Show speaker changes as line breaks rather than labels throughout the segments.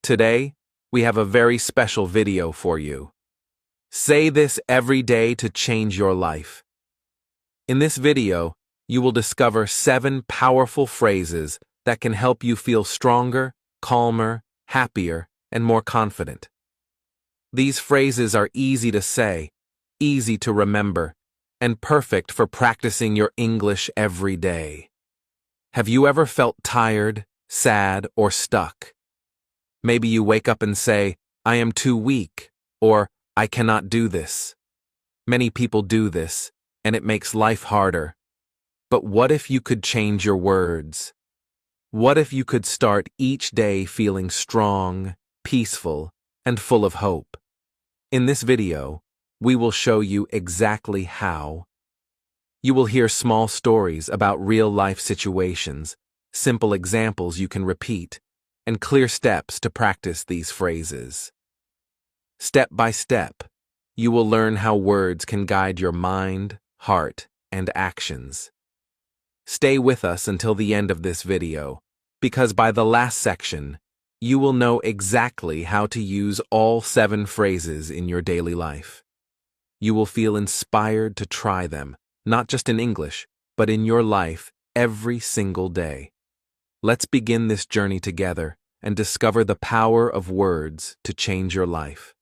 Today, we have a very special video for you. Say this every day to change your life. In this video, you will discover 7 powerful phrases that can help you feel stronger, calmer, happier, and more confident. These phrases are easy to say, easy to remember, and perfect for practicing your English every day. Have you ever felt tired, sad, or stuck? Maybe you wake up and say, "I am too weak," or "I cannot do this." Many people do this, and it makes life harder. But what if you could change your words? What if you could start each day feeling strong, peaceful, and full of hope? In this video, we will show you exactly how. You will hear small stories about real-life situations, simple examples you can repeat, and clear steps to practice these phrases. Step by step, you will learn how words can guide your mind, heart, and actions. Stay with us until the end of this video, because by the last section, you will know exactly how to use all 7 phrases in your daily life. You will feel inspired to try them, not just in English, but in your life every single day. Let's begin this journey together and discover the power of words to change your life.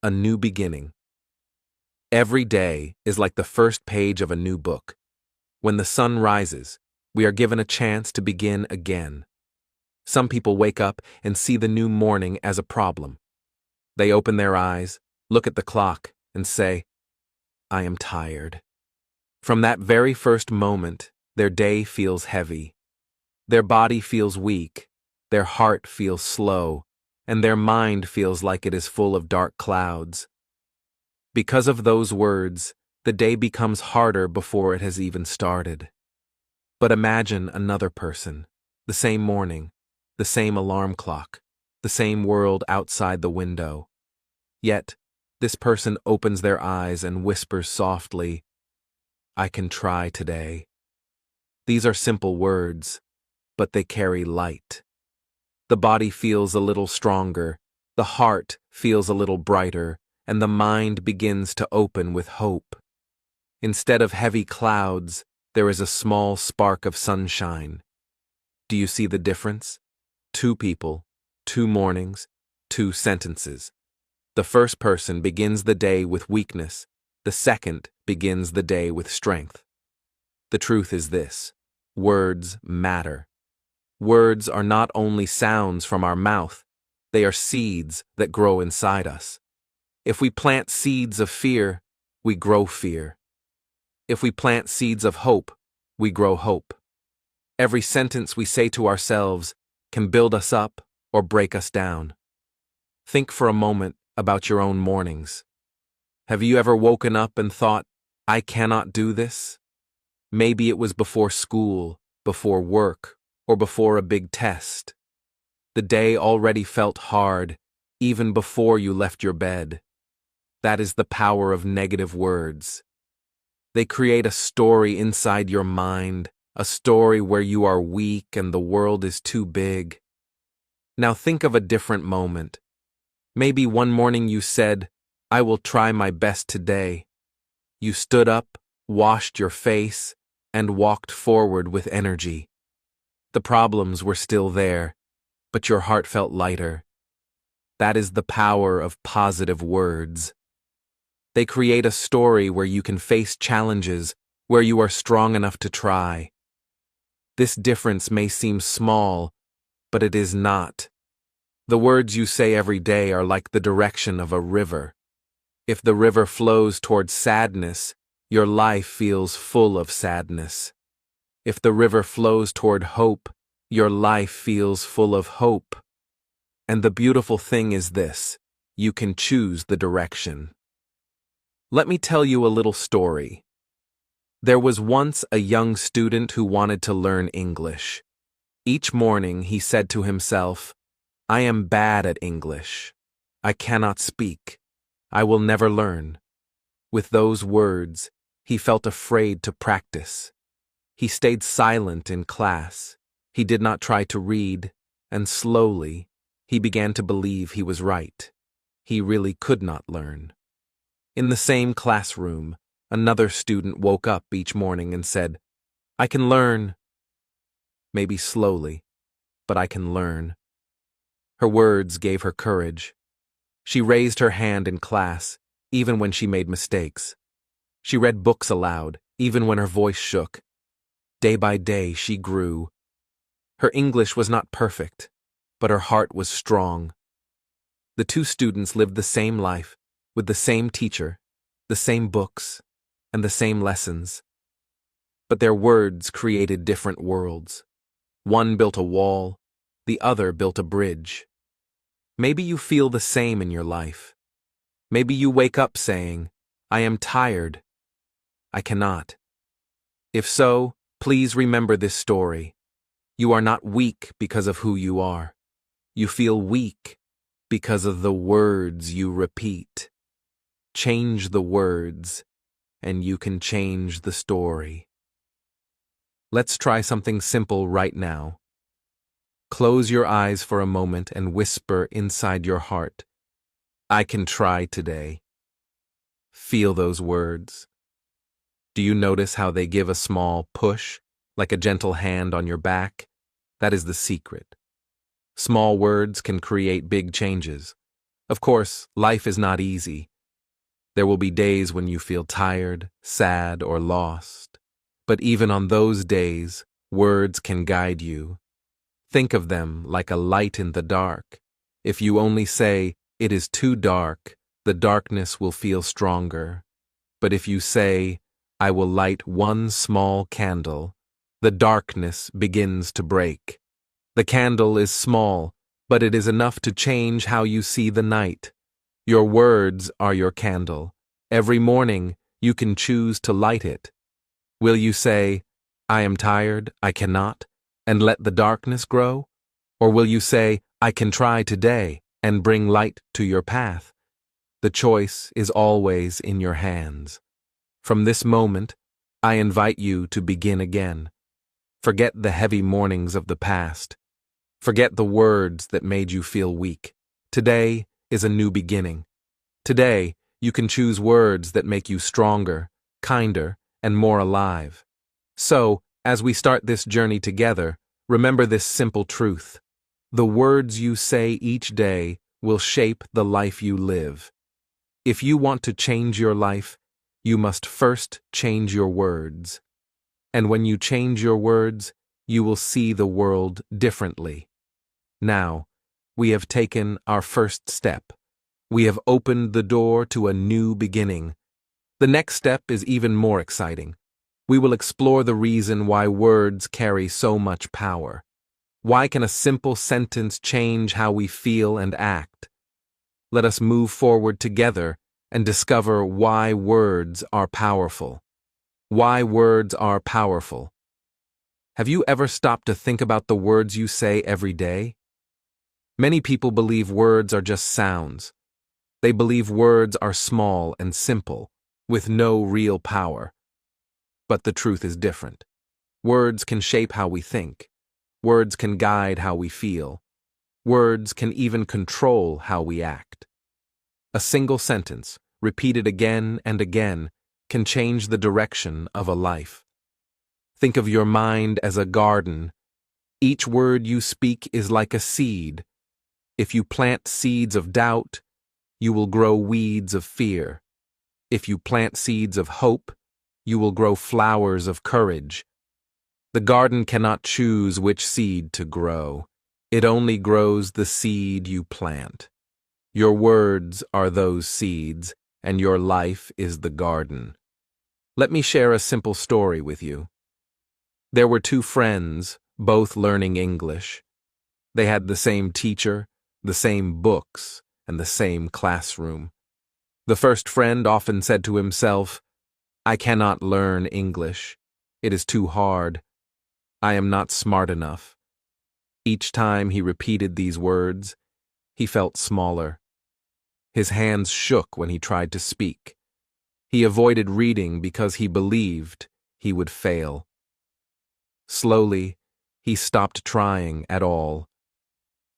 A new beginning. Every day is like the first page of a new book. When the sun rises, we are given a chance to begin again. Some people wake up and see the new morning as a problem. They open their eyes, look at the clock, and say, "I am tired." From that very first moment, their day feels heavy. Their body feels weak, their heart feels slow, and their mind feels like it is full of dark clouds. Because of those words, the day becomes harder before it has even started. But imagine another person, the same morning, the same alarm clock, the same world outside the window. Yet, this person opens their eyes and whispers softly, "I can try today." These are simple words, but they carry light. The body feels a little stronger, the heart feels a little brighter, and the mind begins to open with hope. Instead of heavy clouds, there is a small spark of sunshine. Do you see the difference? 2 people, 2 mornings, 2 sentences. The first person begins the day with weakness, the second begins the day with strength. The truth is this: words matter. Words are not only sounds from our mouth, they are seeds that grow inside us. If we plant seeds of fear, we grow fear. If we plant seeds of hope, we grow hope. Every sentence we say to ourselves can build us up or break us down. Think for a moment about your own mornings. Have you ever woken up and thought, "I cannot do this"? Maybe it was before school, before work, or before a big test. The day already felt hard, even before you left your bed. That is the power of negative words. They create a story inside your mind, a story where you are weak and the world is too big. Now think of a different moment. Maybe one morning you said, "I will try my best today." You stood up, washed your face, and walked forward with energy. The problems were still there, but your heart felt lighter. That is the power of positive words. They create a story where you can face challenges, where you are strong enough to try. This difference may seem small, but it is not. The words you say every day are like the direction of a river. If the river flows towards sadness, your life feels full of sadness. If the river flows toward hope, your life feels full of hope. And the beautiful thing is this: you can choose the direction. Let me tell you a little story. There was once a young student who wanted to learn English. Each morning he said to himself, "I am bad at English. I cannot speak. I will never learn." With those words, he felt afraid to practice. He stayed silent in class. He did not try to read, and slowly, He began to believe he was right. He really could not learn. In the same classroom, another student woke up each morning and said, "I can learn." Maybe slowly, but I can learn. Her words gave her courage. She raised her hand in class, even when she made mistakes. She read books aloud, even when her voice shook. Day by day, she grew. Her English was not perfect, but her heart was strong. The two students lived the same life, with the same teacher, the same books, and the same lessons. But their words created different worlds. One built a wall, the other built a bridge. Maybe you feel the same in your life. Maybe you wake up saying, "I am tired. I cannot." If so, please remember this story. You are not weak because of who you are. You feel weak because of the words you repeat. Change the words, and you can change the story. Let's try something simple right now. Close your eyes for a moment and whisper inside your heart, "I can try today." Feel those words. Do you notice how they give a small push, like a gentle hand on your back? That is the secret. Small words can create big changes. Of course, life is not easy. There will be days when you feel tired, sad, or lost. But even on those days, words can guide you. Think of them like a light in the dark. If you only say, "It is too dark," the darkness will feel stronger. But if you say, "I will light one small candle," the darkness begins to break. The candle is small, but it is enough to change how you see the night. Your words are your candle. Every morning, you can choose to light it. Will you say, "I am tired, I cannot," and let the darkness grow? Or will you say, "I can try today," and bring light to your path? The choice is always in your hands. From this moment, I invite you to begin again. Forget the heavy mornings of the past. Forget the words that made you feel weak. Today is a new beginning. Today, you can choose words that make you stronger, kinder, and more alive. So, as we start this journey together, remember this simple truth. The words you say each day will shape the life you live. If you want to change your life, you must first change your words. And when you change your words, you will see the world differently. Now, we have taken our first step. We have opened the door to a new beginning. The next step is even more exciting. We will explore the reason why words carry so much power. Why can a simple sentence change how we feel and act? Let us move forward together and discover why words are powerful. Why words are powerful. Have you ever stopped to think about the words you say every day? Many people believe words are just sounds. They believe words are small and simple, with no real power. But the truth is different. Words can shape how we think. Words can guide how we feel. Words can even control how we act. A single sentence, repeated again and again, can change the direction of a life. Think of your mind as a garden. Each word you speak is like a seed. If you plant seeds of doubt, you will grow weeds of fear. If you plant seeds of hope, you will grow flowers of courage. The garden cannot choose which seed to grow. It only grows the seed you plant. Your words are those seeds, and your life is the garden. Let me share a simple story with you. There were two friends, both learning English. They had the same teacher, the same books, and the same classroom. The first friend often said to himself, "I cannot learn English. It is too hard. I am not smart enough." Each time he repeated these words, he felt smaller. His hands shook when he tried to speak. He avoided reading because he believed he would fail. Slowly, he stopped trying at all.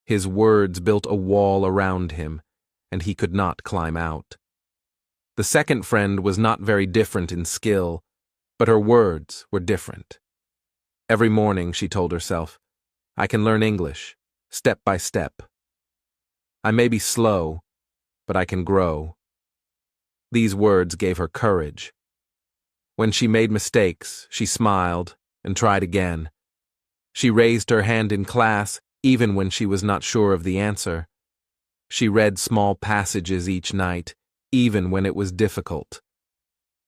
His words built a wall around him, and he could not climb out. The second friend was not very different in skill, but her words were different. Every morning she told herself, "I can learn English, step by step. I may be slow, but I can grow." These words gave her courage. When she made mistakes, she smiled and tried again. She raised her hand in class even when she was not sure of the answer. She read small passages each night, even when it was difficult.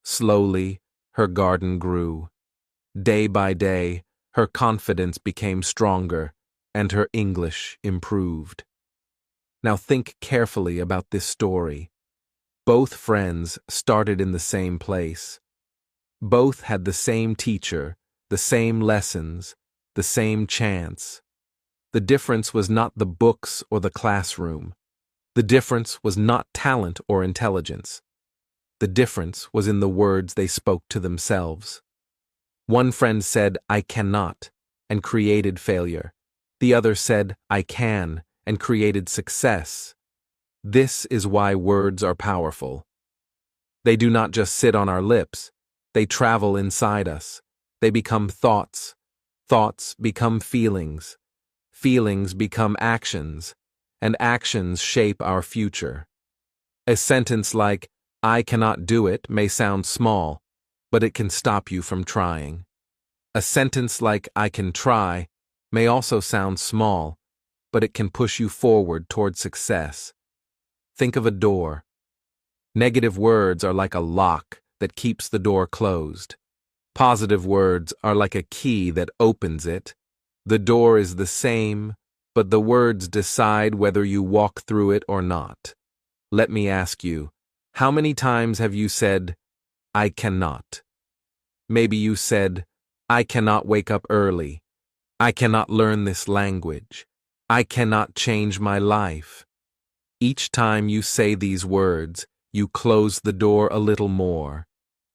Slowly, her garden grew. Day by day, her confidence became stronger, and her English improved. Now think carefully about this story. Both friends started in the same place. Both had the same teacher, the same lessons, the same chance. The difference was not the books or the classroom. The difference was not talent or intelligence. The difference was in the words they spoke to themselves. One friend said, "I cannot," and created failure. The other said, "I can," and created success. This is why words are powerful. They do not just sit on our lips. They travel inside us. They become thoughts. Thoughts become feelings. Feelings become actions. And actions shape our future. A sentence like, "I cannot do it," may sound small, but it can stop you from trying. A sentence like, "I can try," may also sound small, but it can push you forward toward success. Think of a door. Negative words are like a lock that keeps the door closed. Positive words are like a key that opens it. The door is the same, but the words decide whether you walk through it or not. Let me ask you, how many times have you said, "I cannot"? Maybe you said, "I cannot wake up early. I cannot learn this language. I cannot change my life." Each time you say these words, you close the door a little more.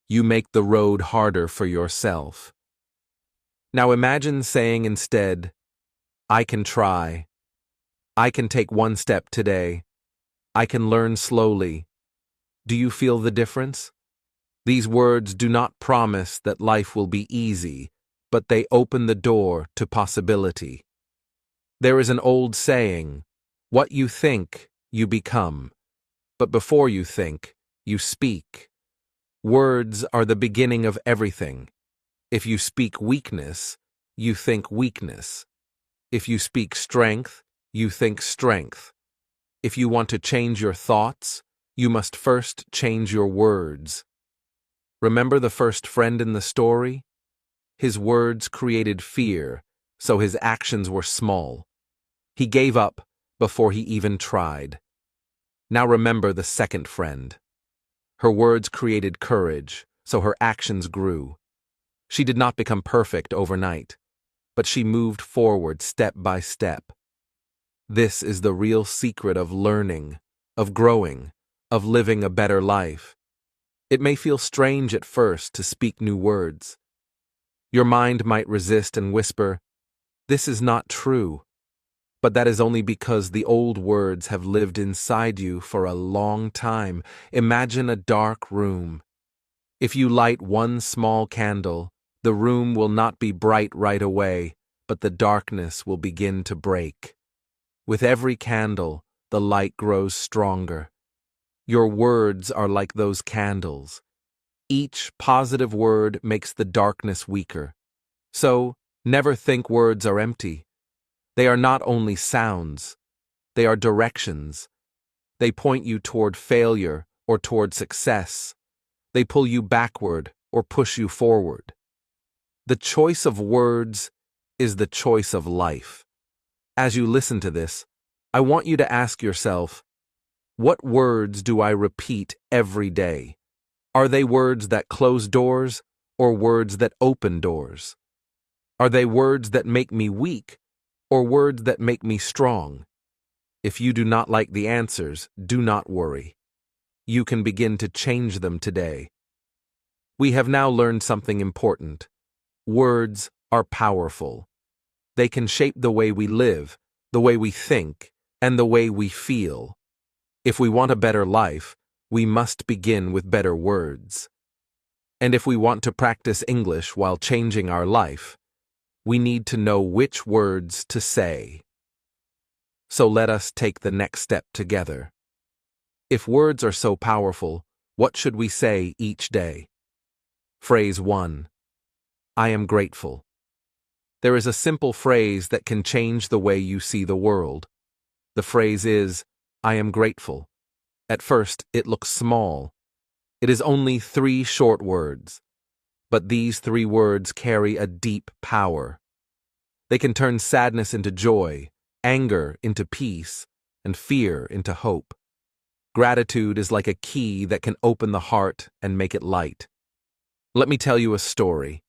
You make the road harder for yourself. Now imagine saying instead, "I can try. I can take one step today. I can learn slowly." Do you feel the difference? These words do not promise that life will be easy, but they open the door to possibility. There is an old saying, "What you think, you become. But before you think, you speak." Words are the beginning of everything. If you speak weakness, you think weakness. If you speak strength, you think strength. If you want to change your thoughts, you must first change your words. Remember the first friend in the story? His words created fear, so his actions were small. He gave up before he even tried. Now remember the second friend. Her words created courage, so her actions grew. She did not become perfect overnight, but she moved forward step by step. This is the real secret of learning, of growing, of living a better life. It may feel strange at first to speak new words. Your mind might resist and whisper, "This is not true." But that is only because the old words have lived inside you for a long time. Imagine a dark room. If you light one small candle, the room will not be bright right away, but the darkness will begin to break. With every candle, the light grows stronger. Your words are like those candles. Each positive word makes the darkness weaker. So, never think words are empty. They are not only sounds, they are directions. They point you toward failure or toward success. They pull you backward or push you forward. The choice of words is the choice of life. As you listen to this, I want you to ask yourself, what words do I repeat every day? Are they words that close doors or words that open doors? Are they words that make me weak or words that make me strong? If you do not like the answers, do not worry. You can begin to change them today. We have now learned something important. Words are powerful. They can shape the way we live, the way we think, and the way we feel. If we want a better life, we must begin with better words. And if we want to practice English while changing our life, we need to know which words to say. So let us take the next step together. If words are so powerful, what should we say each day? Phrase 1. I am grateful. There is a simple phrase that can change the way you see the world. The phrase is, I am grateful. At first, it looks small. It is only 3 short words. But these 3 words carry a deep power. They can turn sadness into joy, anger into peace, and fear into hope. Gratitude is like a key that can open the heart and make it light. Let me tell you a story.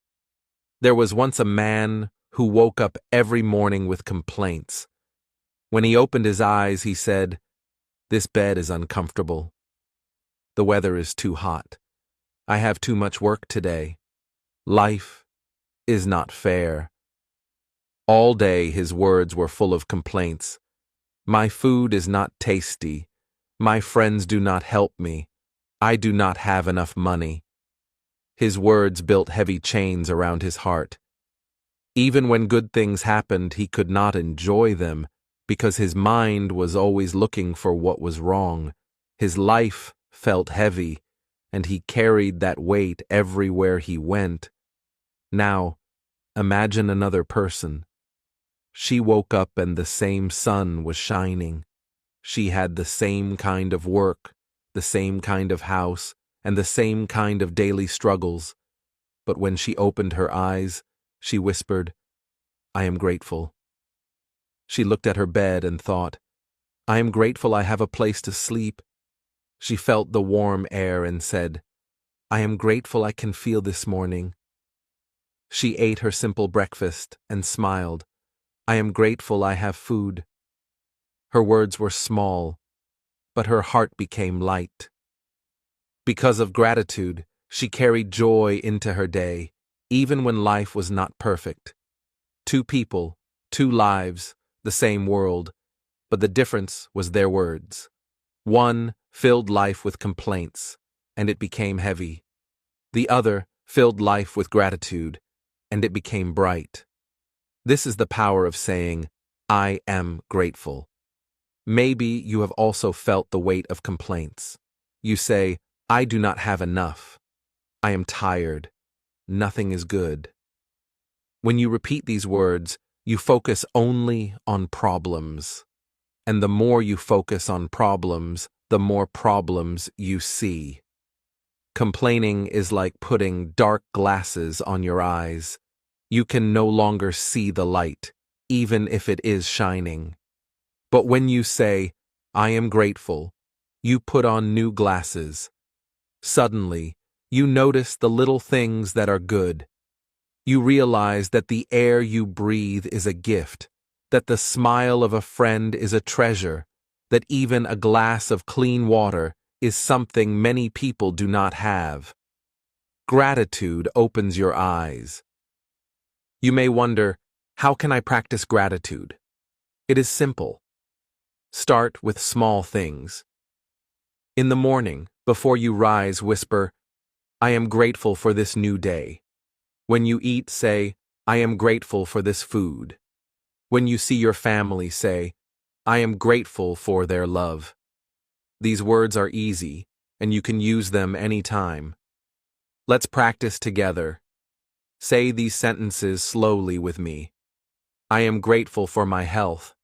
There was once a man who woke up every morning with complaints. When he opened his eyes, he said, "This bed is uncomfortable. The weather is too hot. I have too much work today. Life is not fair." All day his words were full of complaints. My food is not tasty. My friends do not help me. I do not have enough money. His words built heavy chains around his heart. Even when good things happened, he could not enjoy them because his mind was always looking for what was wrong. His life felt heavy, and he carried that weight everywhere he went. Now, imagine another person. She woke up and the same sun was shining. She had the same kind of work, the same kind of house, and the same kind of daily struggles. But when she opened her eyes, she whispered, "I am grateful." She looked at her bed and thought, "I am grateful I have a place to sleep." She felt the warm air and said, "I am grateful I can feel this morning." She ate her simple breakfast and smiled, "I am grateful I have food." Her words were small, but her heart became light. Because of gratitude, she carried joy into her day, even when life was not perfect. 2 people, 2 lives, the same world, but the difference was their words. One filled life with complaints, and it became heavy. The other filled life with gratitude, and it became bright. This is the power of saying, "I am grateful." Maybe you have also felt the weight of complaints. You say, "I do not have enough. I am tired. Nothing is good." When you repeat these words, you focus only on problems. And the more you focus on problems, the more problems you see. Complaining is like putting dark glasses on your eyes. You can no longer see the light, even if it is shining. But when you say, "I am grateful," you put on new glasses. Suddenly, you notice the little things that are good. You realize that the air you breathe is a gift, that the smile of a friend is a treasure, that even a glass of clean water is something many people do not have. Gratitude opens your eyes. You may wonder, how can I practice gratitude? It is simple. Start with small things. In the morning, before you rise, whisper, "I am grateful for this new day." When you eat, say, "I am grateful for this food." When you see your family, say, "I am grateful for their love." These words are easy, and you can use them anytime. Let's practice together. Say these sentences slowly with me. I am grateful for my health.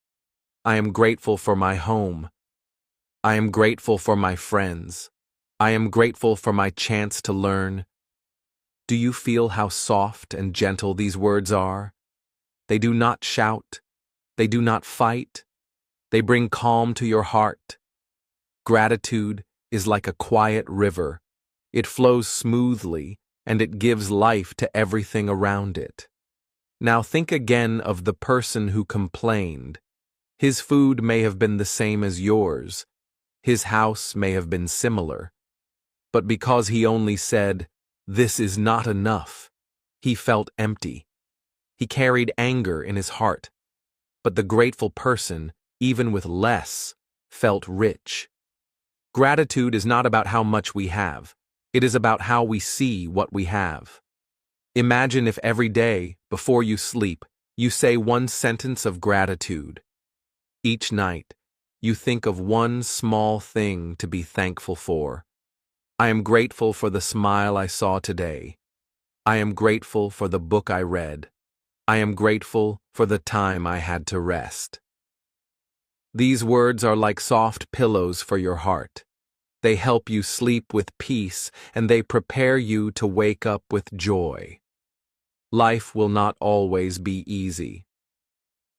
I am grateful for my home. I am grateful for my friends. I am grateful for my chance to learn. Do you feel how soft and gentle these words are? They do not shout. They do not fight. They bring calm to your heart. Gratitude is like a quiet river. It flows smoothly, and it gives life to everything around it. Now think again of the person who complained. His food may have been the same as yours. His house may have been similar. But because he only said, "This is not enough," he felt empty. He carried anger in his heart. but the grateful person, even with less, felt rich. Gratitude is not about how much we have. It is about how we see what we have. Imagine if every day, before you sleep, you say one sentence of gratitude. Each night, you think of one small thing to be thankful for. I am grateful for the smile I saw today. I am grateful for the book I read. I am grateful for the time I had to rest. These words are like soft pillows for your heart. They help you sleep with peace, and they prepare you to wake up with joy. Life will not always be easy.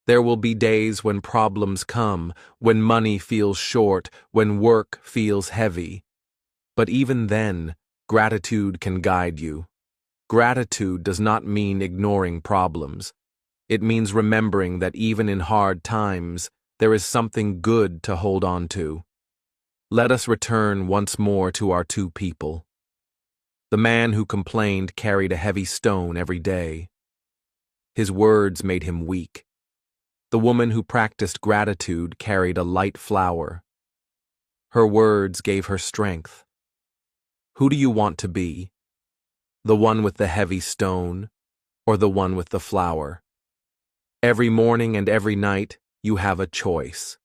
There will be days when problems come, when money feels short, when work feels heavy. But even then, gratitude can guide you. Gratitude does not mean ignoring problems. It means remembering that even in hard times, there is something good to hold on to. Let us return once more to our two people. The man who complained carried a heavy stone every day. His words made him weak. The woman who practiced gratitude carried a light flower. Her words gave her strength. Who do you want to be? The one with the heavy stone, or the one with the flower? Every morning and every night, you have a choice.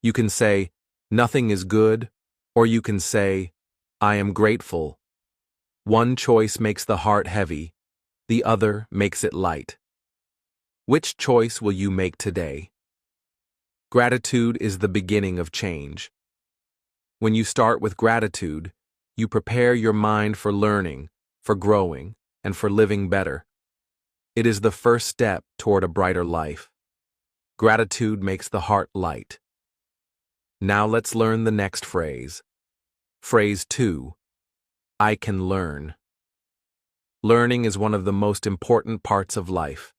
You can say, "Nothing is good," or you can say, "I am grateful." One choice makes the heart heavy, the other makes it light. Which choice will you make today? Gratitude is the beginning of change. When you start with gratitude, you prepare your mind for learning, for growing, and for living better. It is the first step toward a brighter life. Gratitude makes the heart light. Now let's learn the next phrase. Phrase 2. I can learn. Learning is one of the most important parts of life.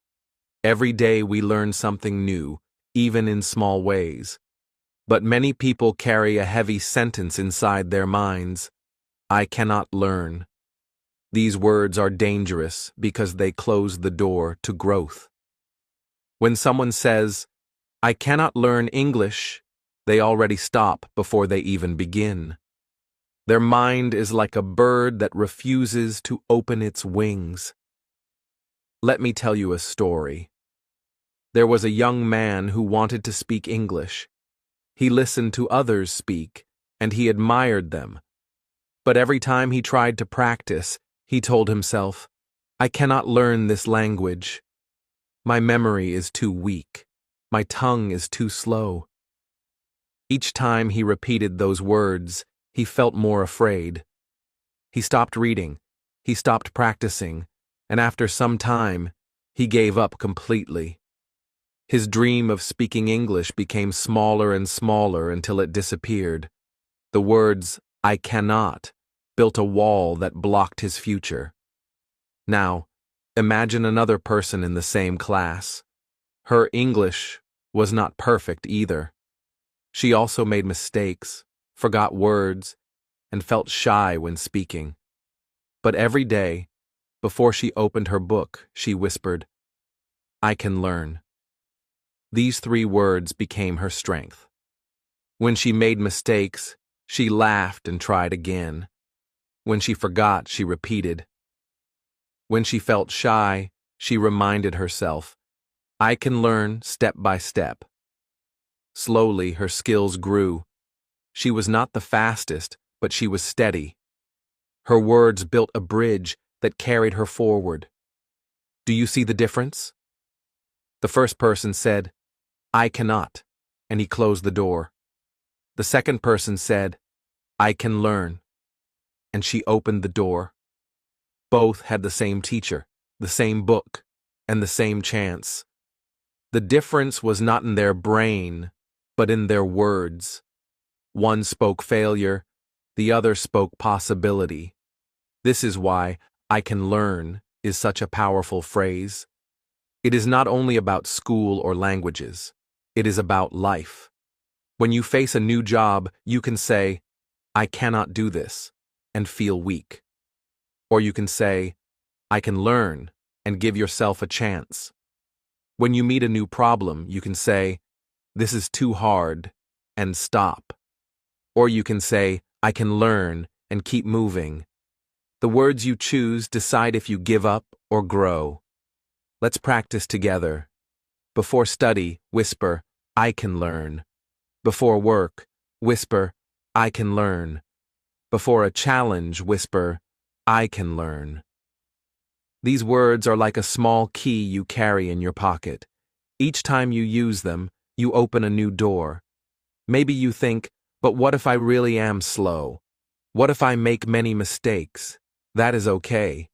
Every day we learn something new, even in small ways. But many people carry a heavy sentence inside their minds. I cannot learn. These words are dangerous because they close the door to growth. When someone says, I cannot learn English, they already stop before they even begin. Their mind is like a bird that refuses to open its wings. Let me tell you a story. There was a young man who wanted to speak English. He listened to others speak, and he admired them. But every time he tried to practice, he told himself, I cannot learn this language. My memory is too weak. My tongue is too slow. Each time he repeated those words, he felt more afraid. He stopped reading, he stopped practicing, and after some time, he gave up completely. His dream of speaking English became smaller and smaller until it disappeared. The words, I cannot, built a wall that blocked his future. Now, imagine another person in the same class. Her English was not perfect either. She also made mistakes, forgot words, and felt shy when speaking. But every day, before she opened her book, she whispered, I can learn. These 3 words became her strength. When she made mistakes, she laughed and tried again. When she forgot, she repeated. When she felt shy, she reminded herself, I can learn step by step. Slowly, her skills grew. She was not the fastest, but she was steady. Her words built a bridge that carried her forward. Do you see the difference? The first person said, I cannot, and he closed the door. The second person said, I can learn, and she opened the door. Both had the same teacher, the same book, and the same chance. The difference was not in their brain, but in their words. One spoke failure, the other spoke possibility. This is why I can learn is such a powerful phrase. It is not only about school or languages. It is about life. When you face a new job, you can say, I cannot do this, and feel weak. Or you can say, I can learn, and give yourself a chance. When you meet a new problem, you can say, "This is too hard," and stop. Or you can say, "I can learn," and keep moving. The words you choose decide if you give up or grow. Let's practice together. Before study, whisper, "I can learn." Before work, whisper, "I can learn." Before a challenge, whisper, "I can learn." These words are like a small key you carry in your pocket. Each time you use them, you open a new door. Maybe you think, "But what if I really am slow? What if I make many mistakes?" That is okay.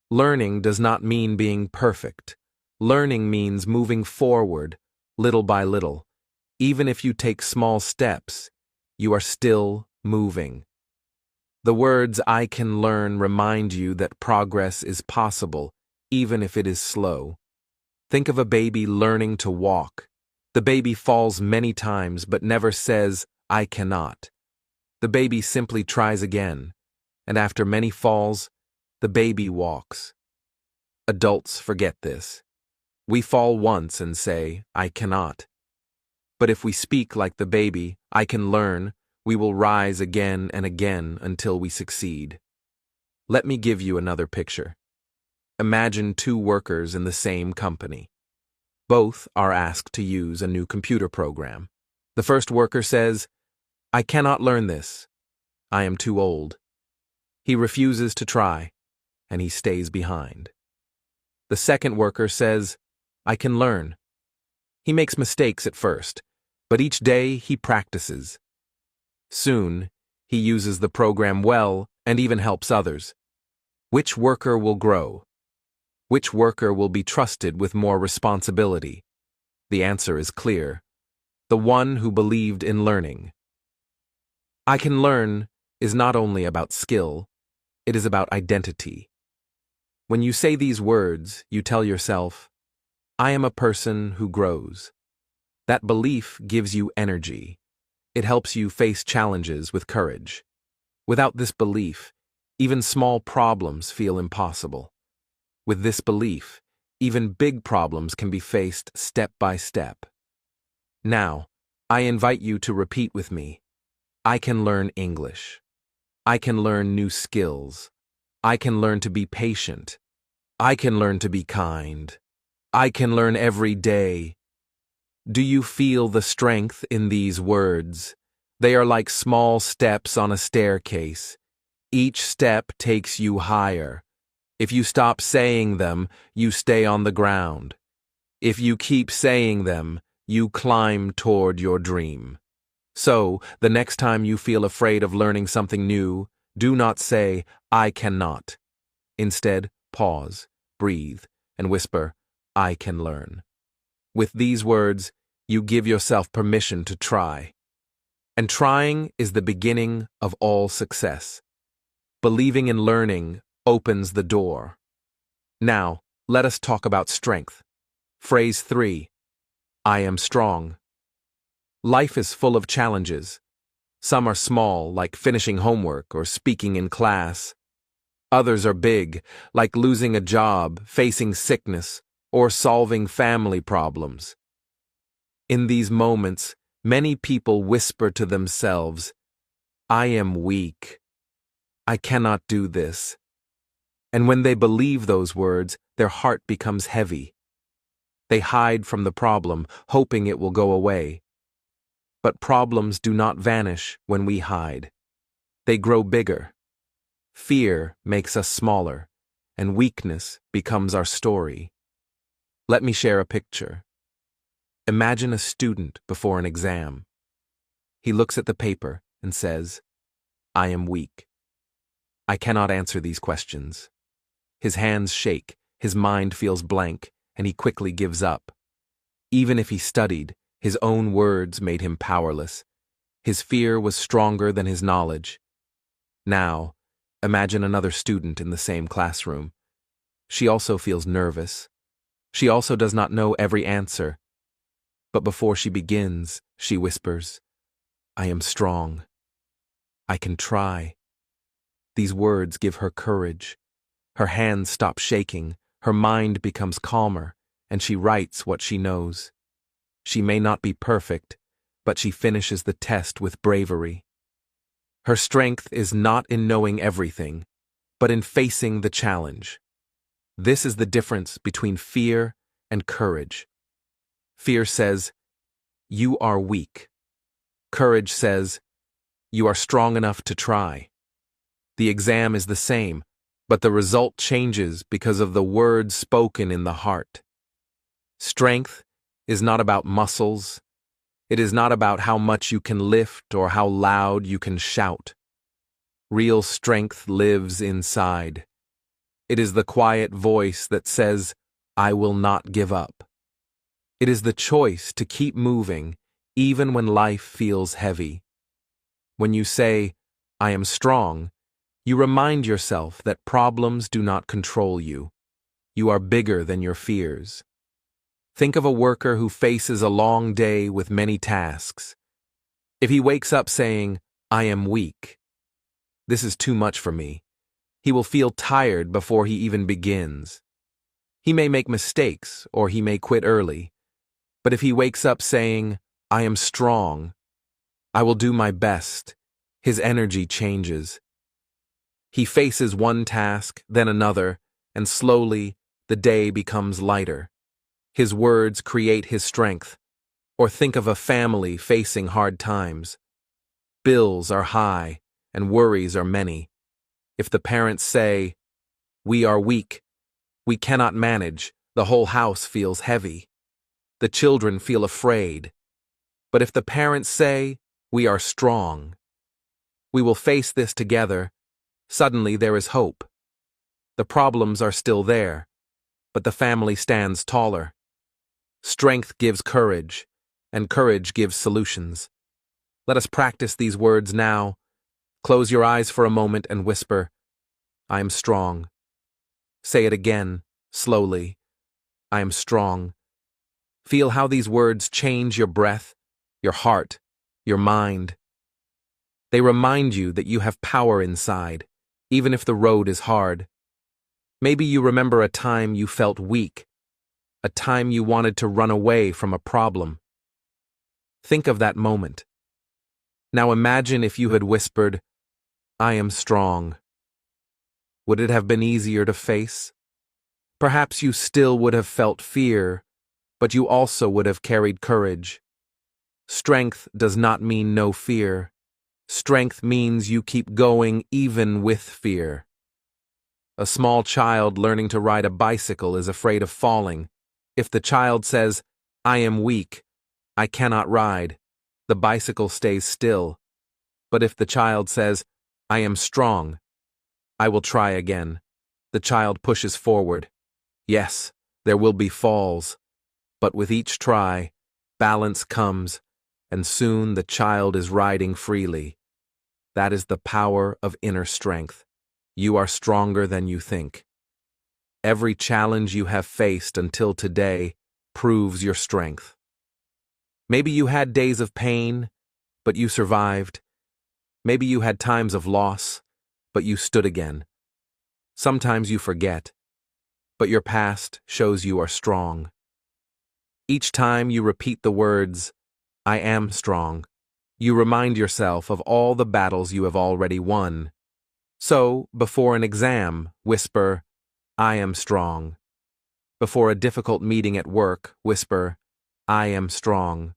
Learning does not mean being perfect. Learning means moving forward, little by little. Even if you take small steps, you are still moving. The words "I can learn" remind you that progress is possible, even if it is slow. Think of a baby learning to walk. The baby falls many times but never says, "I cannot." The baby simply tries again, and after many falls, the baby walks. Adults forget this. We fall once and say, "I cannot." But if we speak like the baby, "I can learn," we will rise again and again until we succeed. Let me give you another picture. Imagine two workers in the same company. Both are asked to use a new computer program. The first worker says, "I cannot learn this. I am too old." He refuses to try, and he stays behind. The second worker says, "I can learn." He makes mistakes at first, but each day he practices. Soon, he uses the program well and even helps others. Which worker will grow? Which worker will be trusted with more responsibility? The answer is clear: the one who believed in learning. "I can learn" is not only about skill, it is about identity. When you say these words, you tell yourself, "I am a person who grows." That belief gives you energy. It helps you face challenges with courage. Without this belief, even small problems feel impossible. With this belief, even big problems can be faced step by step. Now, I invite you to repeat with me. I can learn English. I can learn new skills. I can learn to be patient. I can learn to be kind. I can learn every day. Do you feel the strength in these words? They are like small steps on a staircase. Each step takes you higher. If you stop saying them, you stay on the ground. If you keep saying them, you climb toward your dream. So, the next time you feel afraid of learning something new, do not say, "I cannot." Instead, pause, breathe, and whisper, "I can learn." With these words, you give yourself permission to try. And trying is the beginning of all success. Believing in learning opens the door. Now, let us talk about strength. Phrase 3. I am strong. Life is full of challenges. Some are small, like finishing homework or speaking in class. Others are big, like losing a job, facing sickness, or solving family problems. In these moments, many people whisper to themselves, "I am weak. I cannot do this." And when they believe those words, their heart becomes heavy. They hide from the problem, hoping it will go away. But problems do not vanish when we hide. They grow bigger. Fear makes us smaller, and weakness becomes our story. Let me share a picture. Imagine a student before an exam. He looks at the paper and says, "I am weak. I cannot answer these questions." His hands shake, his mind feels blank, and he quickly gives up. Even if he studied, his own words made him powerless. His fear was stronger than his knowledge. Now, imagine another student in the same classroom. She also feels nervous. She also does not know every answer. But before she begins, she whispers, "I am strong. I can try." These words give her courage. Her hands stop shaking, her mind becomes calmer, and she writes what she knows. She may not be perfect, but she finishes the test with bravery. Her strength is not in knowing everything, but in facing the challenge. This is the difference between fear and courage. Fear says, "You are weak." Courage says, "You are strong enough to try." The exam is the same, but the result changes because of the words spoken in the heart. Strength is not about muscles. It is not about how much you can lift or how loud you can shout. Real strength lives inside. It is the quiet voice that says, "I will not give up." It is the choice to keep moving even when life feels heavy. When you say, "I am strong," you remind yourself that problems do not control you. You are bigger than your fears. Think of a worker who faces a long day with many tasks. If he wakes up saying, "I am weak," "This is too much for me," he will feel tired before he even begins. He may make mistakes or he may quit early, but if he wakes up saying, "I am strong, I will do my best," his energy changes. He faces one task, then another, and slowly the day becomes lighter. His words create his strength. Or think of a family facing hard times. Bills are high and worries are many. If the parents say, "We are weak, we cannot manage," the whole house feels heavy. The children feel afraid. But if the parents say, "We are strong, we will face this together," suddenly there is hope. The problems are still there, but the family stands taller. Strength gives courage, and courage gives solutions. Let us practice these words now. Close your eyes for a moment and whisper, "I am strong." Say it again, slowly, "I am strong." Feel how these words change your breath, your heart, your mind. They remind you that you have power inside, even if the road is hard. Maybe you remember a time you felt weak, a time you wanted to run away from a problem. Think of that moment. Now imagine if you had whispered, "I am strong." Would it have been easier to face? Perhaps you still would have felt fear, but you also would have carried courage. Strength does not mean no fear. Strength means you keep going even with fear. A small child learning to ride a bicycle is afraid of falling. If the child says, "I am weak, I cannot ride," the bicycle stays still. But if the child says, "I am strong, I will try again," the child pushes forward. Yes, there will be falls, but with each try, balance comes, and soon the child is riding freely. That is the power of inner strength. You are stronger than you think. Every challenge you have faced until today proves your strength. Maybe you had days of pain, but you survived. Maybe you had times of loss, but you stood again. Sometimes you forget, but your past shows you are strong. Each time you repeat the words, "I am strong," you remind yourself of all the battles you have already won. So, before an exam, whisper, "I am strong." Before a difficult meeting at work, whisper, "I am strong."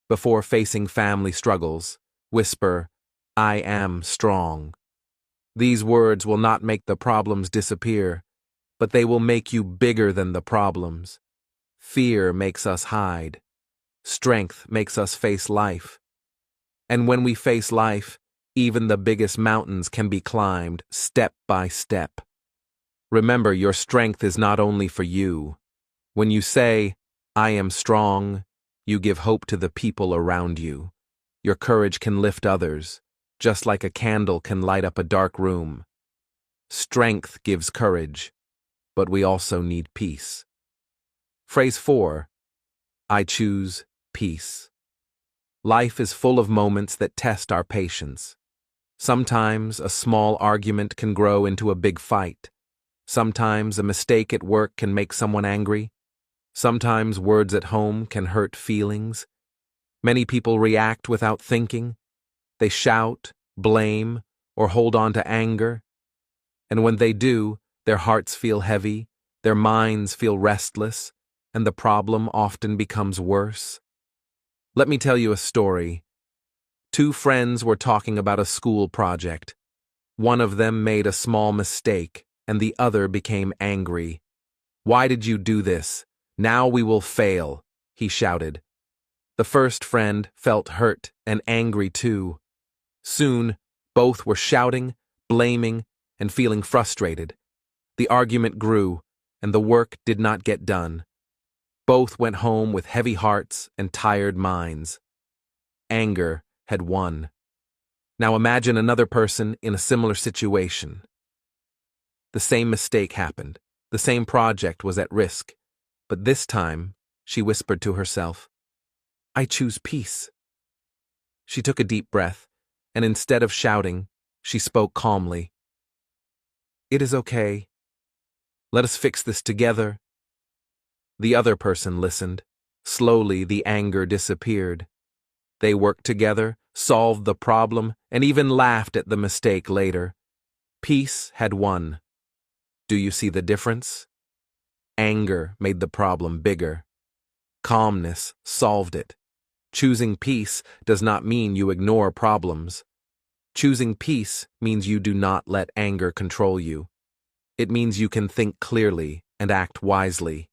Before facing family struggles, whisper, "I am strong." These words will not make the problems disappear, but they will make you bigger than the problems. Fear makes us hide. Strength makes us face life. And when we face life, even the biggest mountains can be climbed step by step. Remember, your strength is not only for you. When you say, "I am strong," you give hope to the people around you. Your courage can lift others, just like a candle can light up a dark room. Strength gives courage, but we also need peace. Phrase 4. I choose peace. Life is full of moments that test our patience. Sometimes a small argument can grow into a big fight. Sometimes a mistake at work can make someone angry. Sometimes words at home can hurt feelings. Many people react without thinking. They shout, blame, or hold on to anger. And when they do, their hearts feel heavy, their minds feel restless, and the problem often becomes worse. Let me tell you a story. Two friends were talking about a school project. One of them made a small mistake, and the other became angry. "Why did you do this? Now we will fail," he shouted. The first friend felt hurt and angry too. Soon, both were shouting, blaming, and feeling frustrated. The argument grew, and the work did not get done. Both went home with heavy hearts and tired minds. Anger had won. Now imagine another person in a similar situation. The same mistake happened. The same project was at risk. But this time, she whispered to herself, "I choose peace." She took a deep breath, and instead of shouting, she spoke calmly. "It is okay. Let us fix this together." The other person listened. Slowly, the anger disappeared. They worked together, solved the problem, and even laughed at the mistake later. Peace had won. Do you see the difference? Anger made the problem bigger. Calmness solved it. Choosing peace does not mean you ignore problems. Choosing peace means you do not let anger control you. It means you can think clearly and act wisely.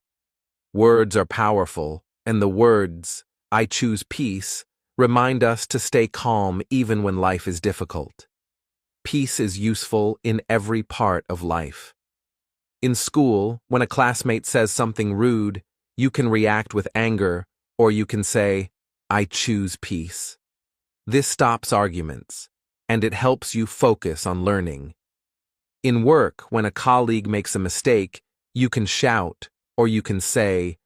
Words are powerful, and the words, "I choose peace," remind us to stay calm even when life is difficult. Peace is useful in every part of life. In school, when a classmate says something rude, you can react with anger, or you can say, "I choose peace." This stops arguments, and it helps you focus on learning. In work, when a colleague makes a mistake, you can shout, or you can say,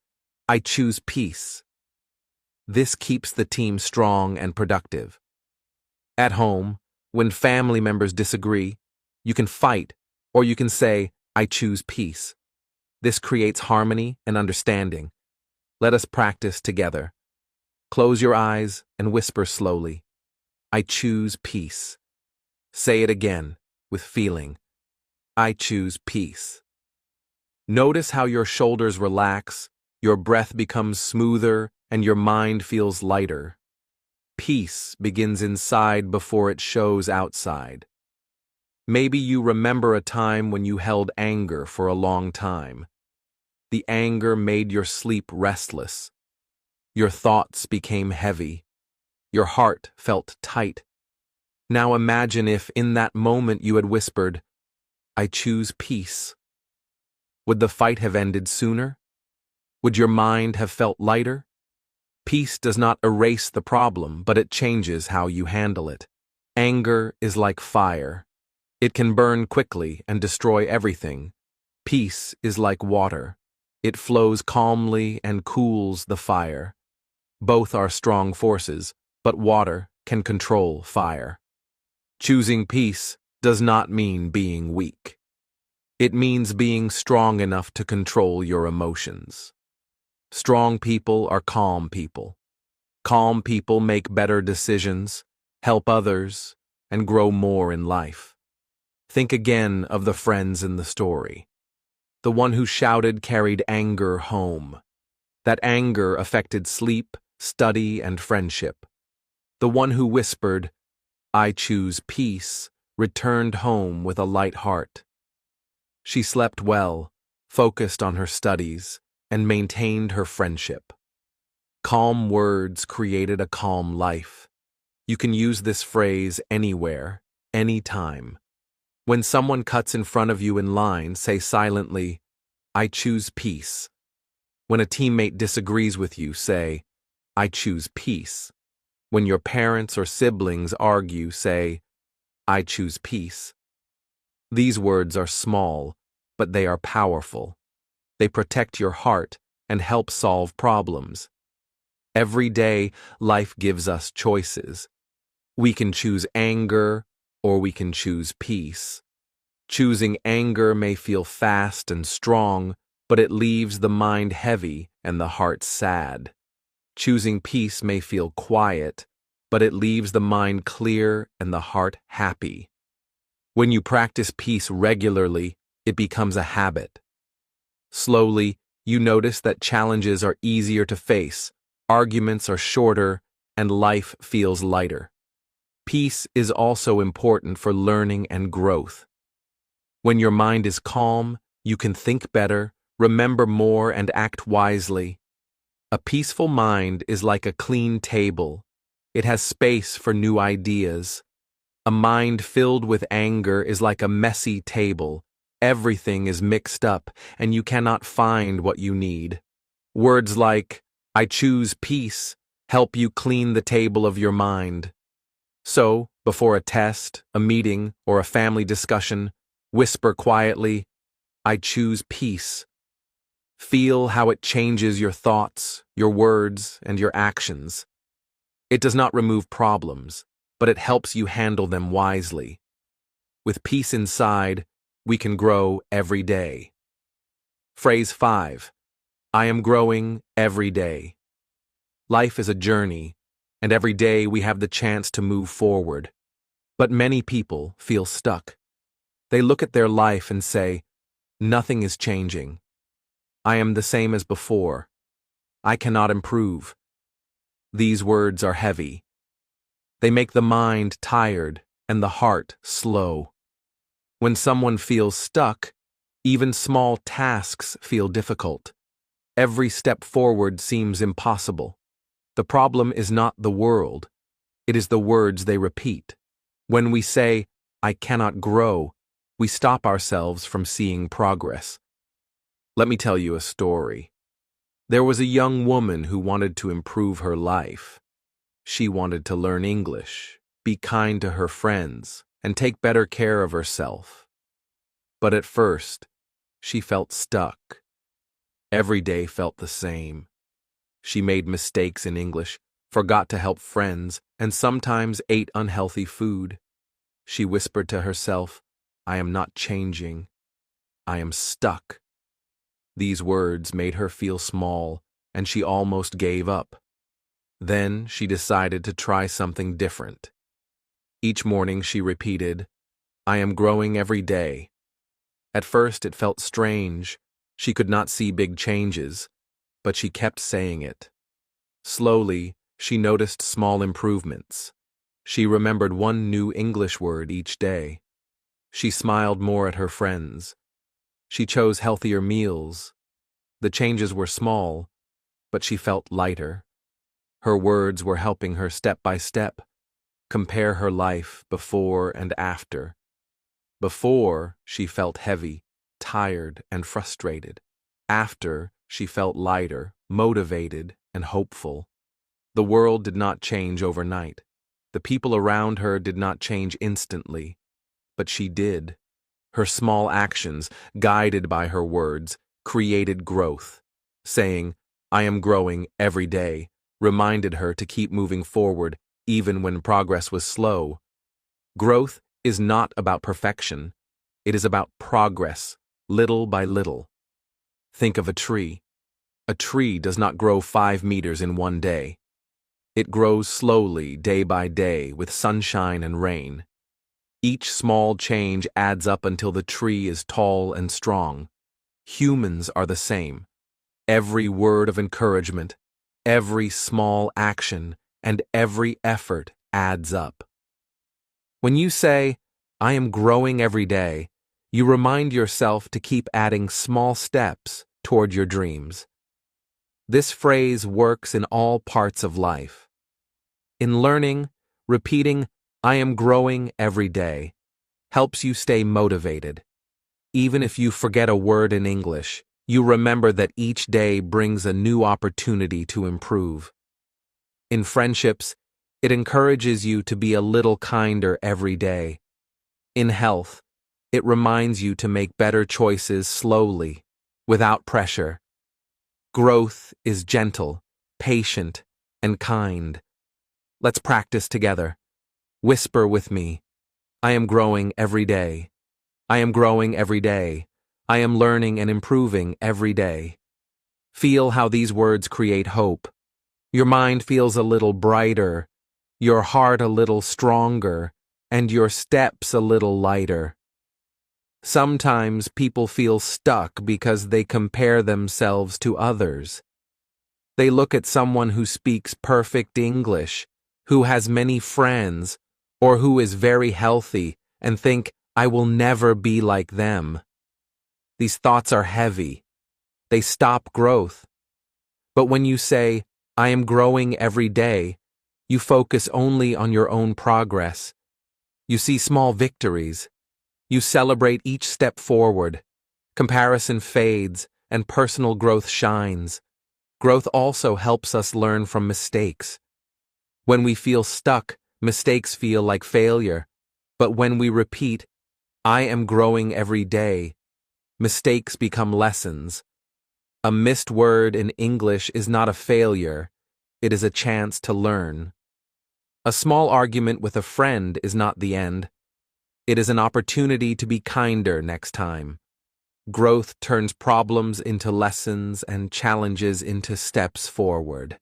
"I choose peace." This keeps the team strong and productive. At home, when family members disagree, you can fight, or you can say, "I choose peace." This creates harmony and understanding. Let us practice together. Close your eyes and whisper slowly, "I choose peace." Say it again, with feeling. I choose peace. Notice how your shoulders relax, your breath becomes smoother, and your mind feels lighter. Peace begins inside before it shows outside. Maybe you remember a time when you held anger for a long time. The anger made your sleep restless. Your thoughts became heavy. Your heart felt tight. Now imagine if in that moment you had whispered, "I choose peace." Would the fight have ended sooner? Would your mind have felt lighter? Peace does not erase the problem, but it changes how you handle it. Anger is like fire. It can burn quickly and destroy everything. Peace is like water. It flows calmly and cools the fire. Both are strong forces, but water can control fire. Choosing peace does not mean being weak. It means being strong enough to control your emotions. Strong people are calm people. Calm people make better decisions, help others, and grow more in life. Think again of the friends in the story. The one who shouted carried anger home. That anger affected sleep, study, and friendship. The one who whispered, "I choose peace," returned home with a light heart. She slept well, focused on her studies, and maintained her friendship. Calm words created a calm life. You can use this phrase anywhere, anytime. When someone cuts in front of you in line, say silently, "I choose peace." When a teammate disagrees with you, say, "I choose peace." When your parents or siblings argue, say, "I choose peace." These words are small, but they are powerful. They protect your heart and help solve problems. Every day, life gives us choices. We can choose anger, or we can choose peace. Choosing anger may feel fast and strong, but it leaves the mind heavy and the heart sad. Choosing peace may feel quiet, but it leaves the mind clear and the heart happy. When you practice peace regularly, it becomes a habit. Slowly, you notice that challenges are easier to face, arguments are shorter, and life feels lighter. Peace is also important for learning and growth. When your mind is calm, you can think better, remember more, and act wisely. A peaceful mind is like a clean table. It has space for new ideas. A mind filled with anger is like a messy table. Everything is mixed up, and you cannot find what you need. Words like, "I choose peace," help you clean the table of your mind. So, before a test, a meeting, or a family discussion, whisper quietly, "I choose peace." Feel how it changes your thoughts, your words, and your actions. It does not remove problems, but it helps you handle them wisely. With peace inside, we can grow every day. Phrase 5. I am growing every day. Life is a journey, and every day we have the chance to move forward. But many people feel stuck. They look at their life and say, "Nothing is changing. I am the same as before. I cannot improve." These words are heavy. They make the mind tired and the heart slow. When someone feels stuck, even small tasks feel difficult. Every step forward seems impossible. The problem is not the world. It is the words they repeat. When we say, "I cannot grow," we stop ourselves from seeing progress. Let me tell you a story. There was a young woman who wanted to improve her life. She wanted to learn English, be kind to her friends, and take better care of herself. But at first, she felt stuck. Every day felt the same. She made mistakes in English, forgot to help friends, and sometimes ate unhealthy food. She whispered to herself, "I am not changing. I am stuck." These words made her feel small, and she almost gave up. Then she decided to try something different. Each morning she repeated, "I am growing every day." At first it felt strange. She could not see big changes, but she kept saying it. Slowly, she noticed small improvements. She remembered one new English word each day. She smiled more at her friends. She chose healthier meals. The changes were small, but she felt lighter. Her words were helping her step by step. Compare her life before and after. Before, she felt heavy, tired, and frustrated. After, she felt lighter, motivated, and hopeful. The world did not change overnight. The people around her did not change instantly, but she did. Her small actions, guided by her words, created growth. Saying, "I am growing every day," reminded her to keep moving forward even when progress was slow. Growth is not about perfection. It is about progress, little by little. Think of a tree. A tree does not grow 5 meters in one day. It grows slowly, day by day, with sunshine and rain. Each small change adds up until the tree is tall and strong. Humans are the same. Every word of encouragement, every small action, and every effort adds up. When you say, "I am growing every day," you remind yourself to keep adding small steps toward your dreams. This phrase works in all parts of life. In learning, repeating, "I am growing every day," helps you stay motivated. Even if you forget a word in English, you remember that each day brings a new opportunity to improve. In friendships, it encourages you to be a little kinder every day. In health, it reminds you to make better choices slowly, without pressure. Growth is gentle, patient, and kind. Let's practice together. Whisper with me, "I am growing every day. I am growing every day. I am learning and improving every day. Feel how these words create hope. Your mind feels a little brighter, your heart a little stronger, and your steps a little lighter. Sometimes people feel stuck because they compare themselves to others. They look at someone who speaks perfect English, who has many friends, or who is very healthy, and think, I will never be like them. These thoughts are heavy. They stop growth. But when you say, I am growing every day, you focus only on your own progress. You see small victories. You celebrate each step forward. Comparison fades, and personal growth shines. Growth also helps us learn from mistakes. When we feel stuck, mistakes feel like failure. But when we repeat, I am growing every day, mistakes become lessons. A missed word in English is not a failure, it is a chance to learn. A small argument with a friend is not the end. It is an opportunity to be kinder next time. Growth turns problems into lessons and challenges into steps forward.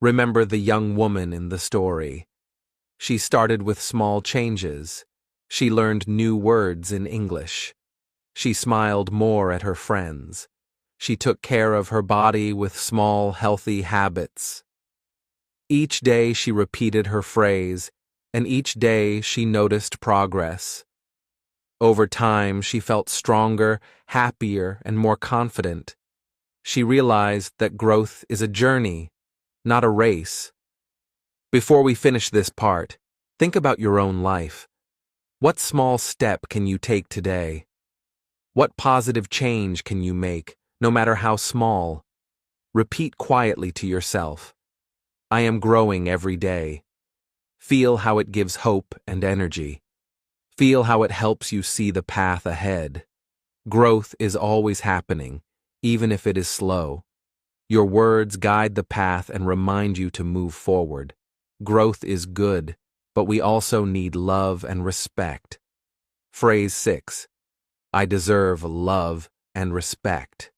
Remember the young woman in the story. She started with small changes. She learned new words in English. She smiled more at her friends. She took care of her body with small, healthy habits. Each day she repeated her phrase, and each day she noticed progress. Over time, she felt stronger, happier, and more confident. She realized that growth is a journey, not a race. Before we finish this part, think about your own life. What small step can you take today? What positive change can you make, no matter how small? Repeat quietly to yourself, I am growing every day. Feel how it gives hope and energy. Feel how it helps you see the path ahead. Growth is always happening, even if it is slow. Your words guide the path and remind you to move forward. Growth is good, but we also need love and respect. Phrase 6. I deserve love and respect.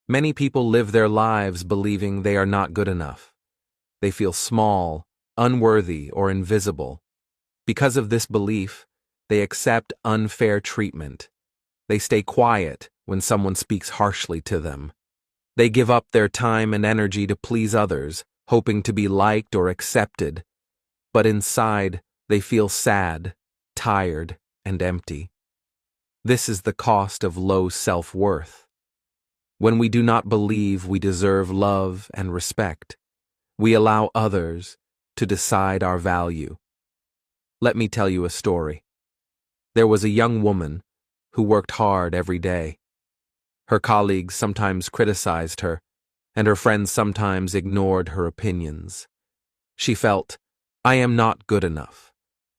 Many people live their lives believing they are not good enough. They feel small, unworthy, or invisible. Because of this belief, they accept unfair treatment. They stay quiet when someone speaks harshly to them. They give up their time and energy to please others, hoping to be liked or accepted. But inside, they feel sad, tired, and empty. This is the cost of low self-worth. When we do not believe we deserve love and respect, we allow others to decide our value. Let me tell you a story. There was a young woman who worked hard every day. Her colleagues sometimes criticized her, and her friends sometimes ignored her opinions. She felt, I am not good enough.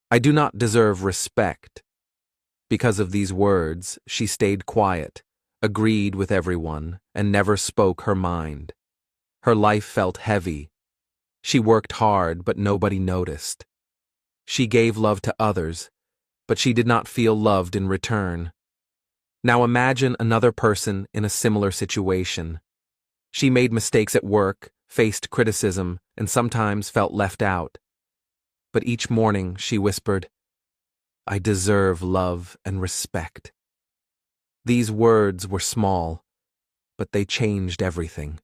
I do not deserve respect. Because of these words, she stayed quiet, agreed with everyone, and never spoke her mind. Her life felt heavy. She worked hard, but nobody noticed. She gave love to others, but she did not feel loved in return. Now imagine another person in a similar situation. She made mistakes at work, faced criticism, and sometimes felt left out. But each morning she whispered, I deserve love and respect. These words were small, but they changed everything.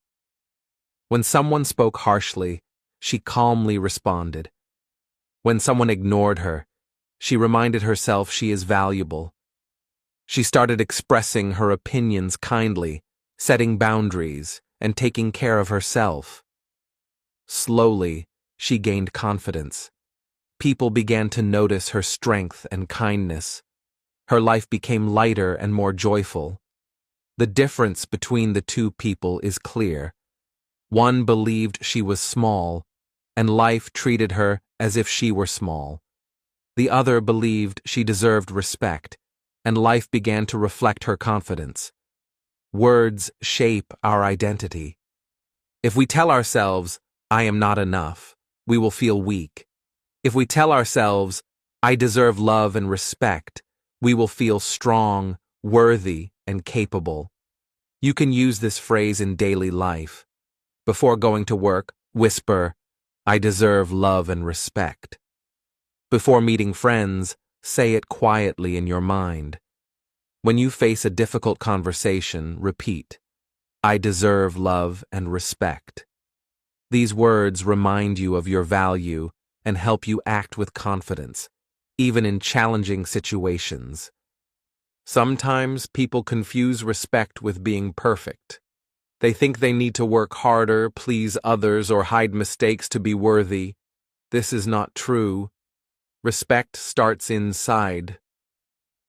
When someone spoke harshly, she calmly responded. When someone ignored her, she reminded herself she is valuable. She started expressing her opinions kindly, setting boundaries, and taking care of herself. Slowly, she gained confidence. People began to notice her strength and kindness. Her life became lighter and more joyful. The difference between the two people is clear. One believed she was small, and life treated her as if she were small. The other believed she deserved respect, and life began to reflect her confidence. Words shape our identity. If we tell ourselves, I am not enough, we will feel weak. If we tell ourselves, I deserve love and respect, we will feel strong, worthy, and capable. You can use this phrase in daily life. Before going to work, whisper, "I deserve love and respect." Before meeting friends, say it quietly in your mind. When you face a difficult conversation, repeat, "I deserve love and respect." These words remind you of your value and help you act with confidence, even in challenging situations. Sometimes people confuse respect with being perfect. They think they need to work harder, please others, or hide mistakes to be worthy. This is not true. Respect starts inside.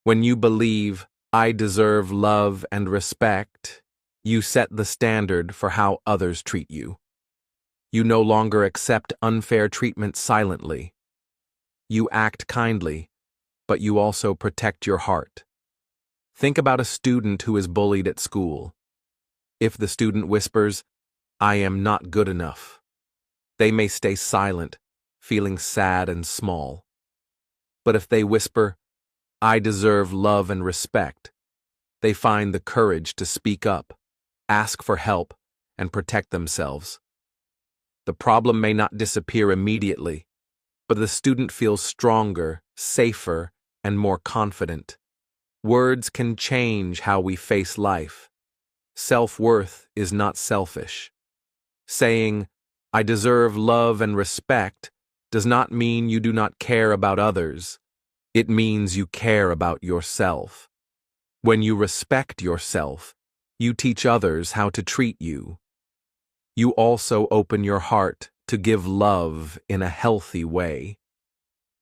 When you believe, "I deserve love and respect," you set the standard for how others treat you. You no longer accept unfair treatment silently. You act kindly, but you also protect your heart. Think about a student who is bullied at school. If the student whispers, "I am not good enough," they may stay silent, feeling sad and small. But if they whisper, "I deserve love and respect," they find the courage to speak up, ask for help, and protect themselves. The problem may not disappear immediately, but the student feels stronger, safer, and more confident. Words can change how we face life. Self-worth is not selfish. Saying, "I deserve love and respect," does not mean you do not care about others. It means you care about yourself. When you respect yourself, you teach others how to treat you. You also open your heart to give love in a healthy way.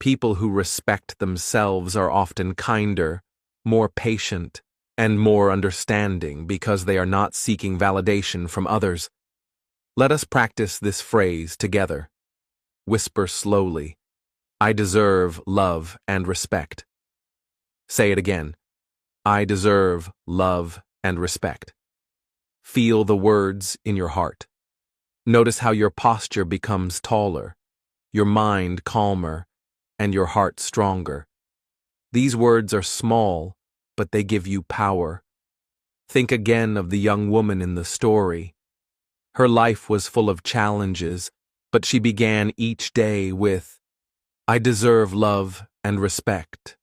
People who respect themselves are often kinder, more patient, and more understanding because they are not seeking validation from others. Let us practice this phrase together. Whisper slowly, "I deserve love and respect." Say it again. "I deserve love and respect." Feel the words in your heart. Notice how your posture becomes taller, your mind calmer, and your heart stronger. These words are small, but they give you power. Think again of the young woman in the story. Her life was full of challenges, but she began each day with, "I deserve love and respect."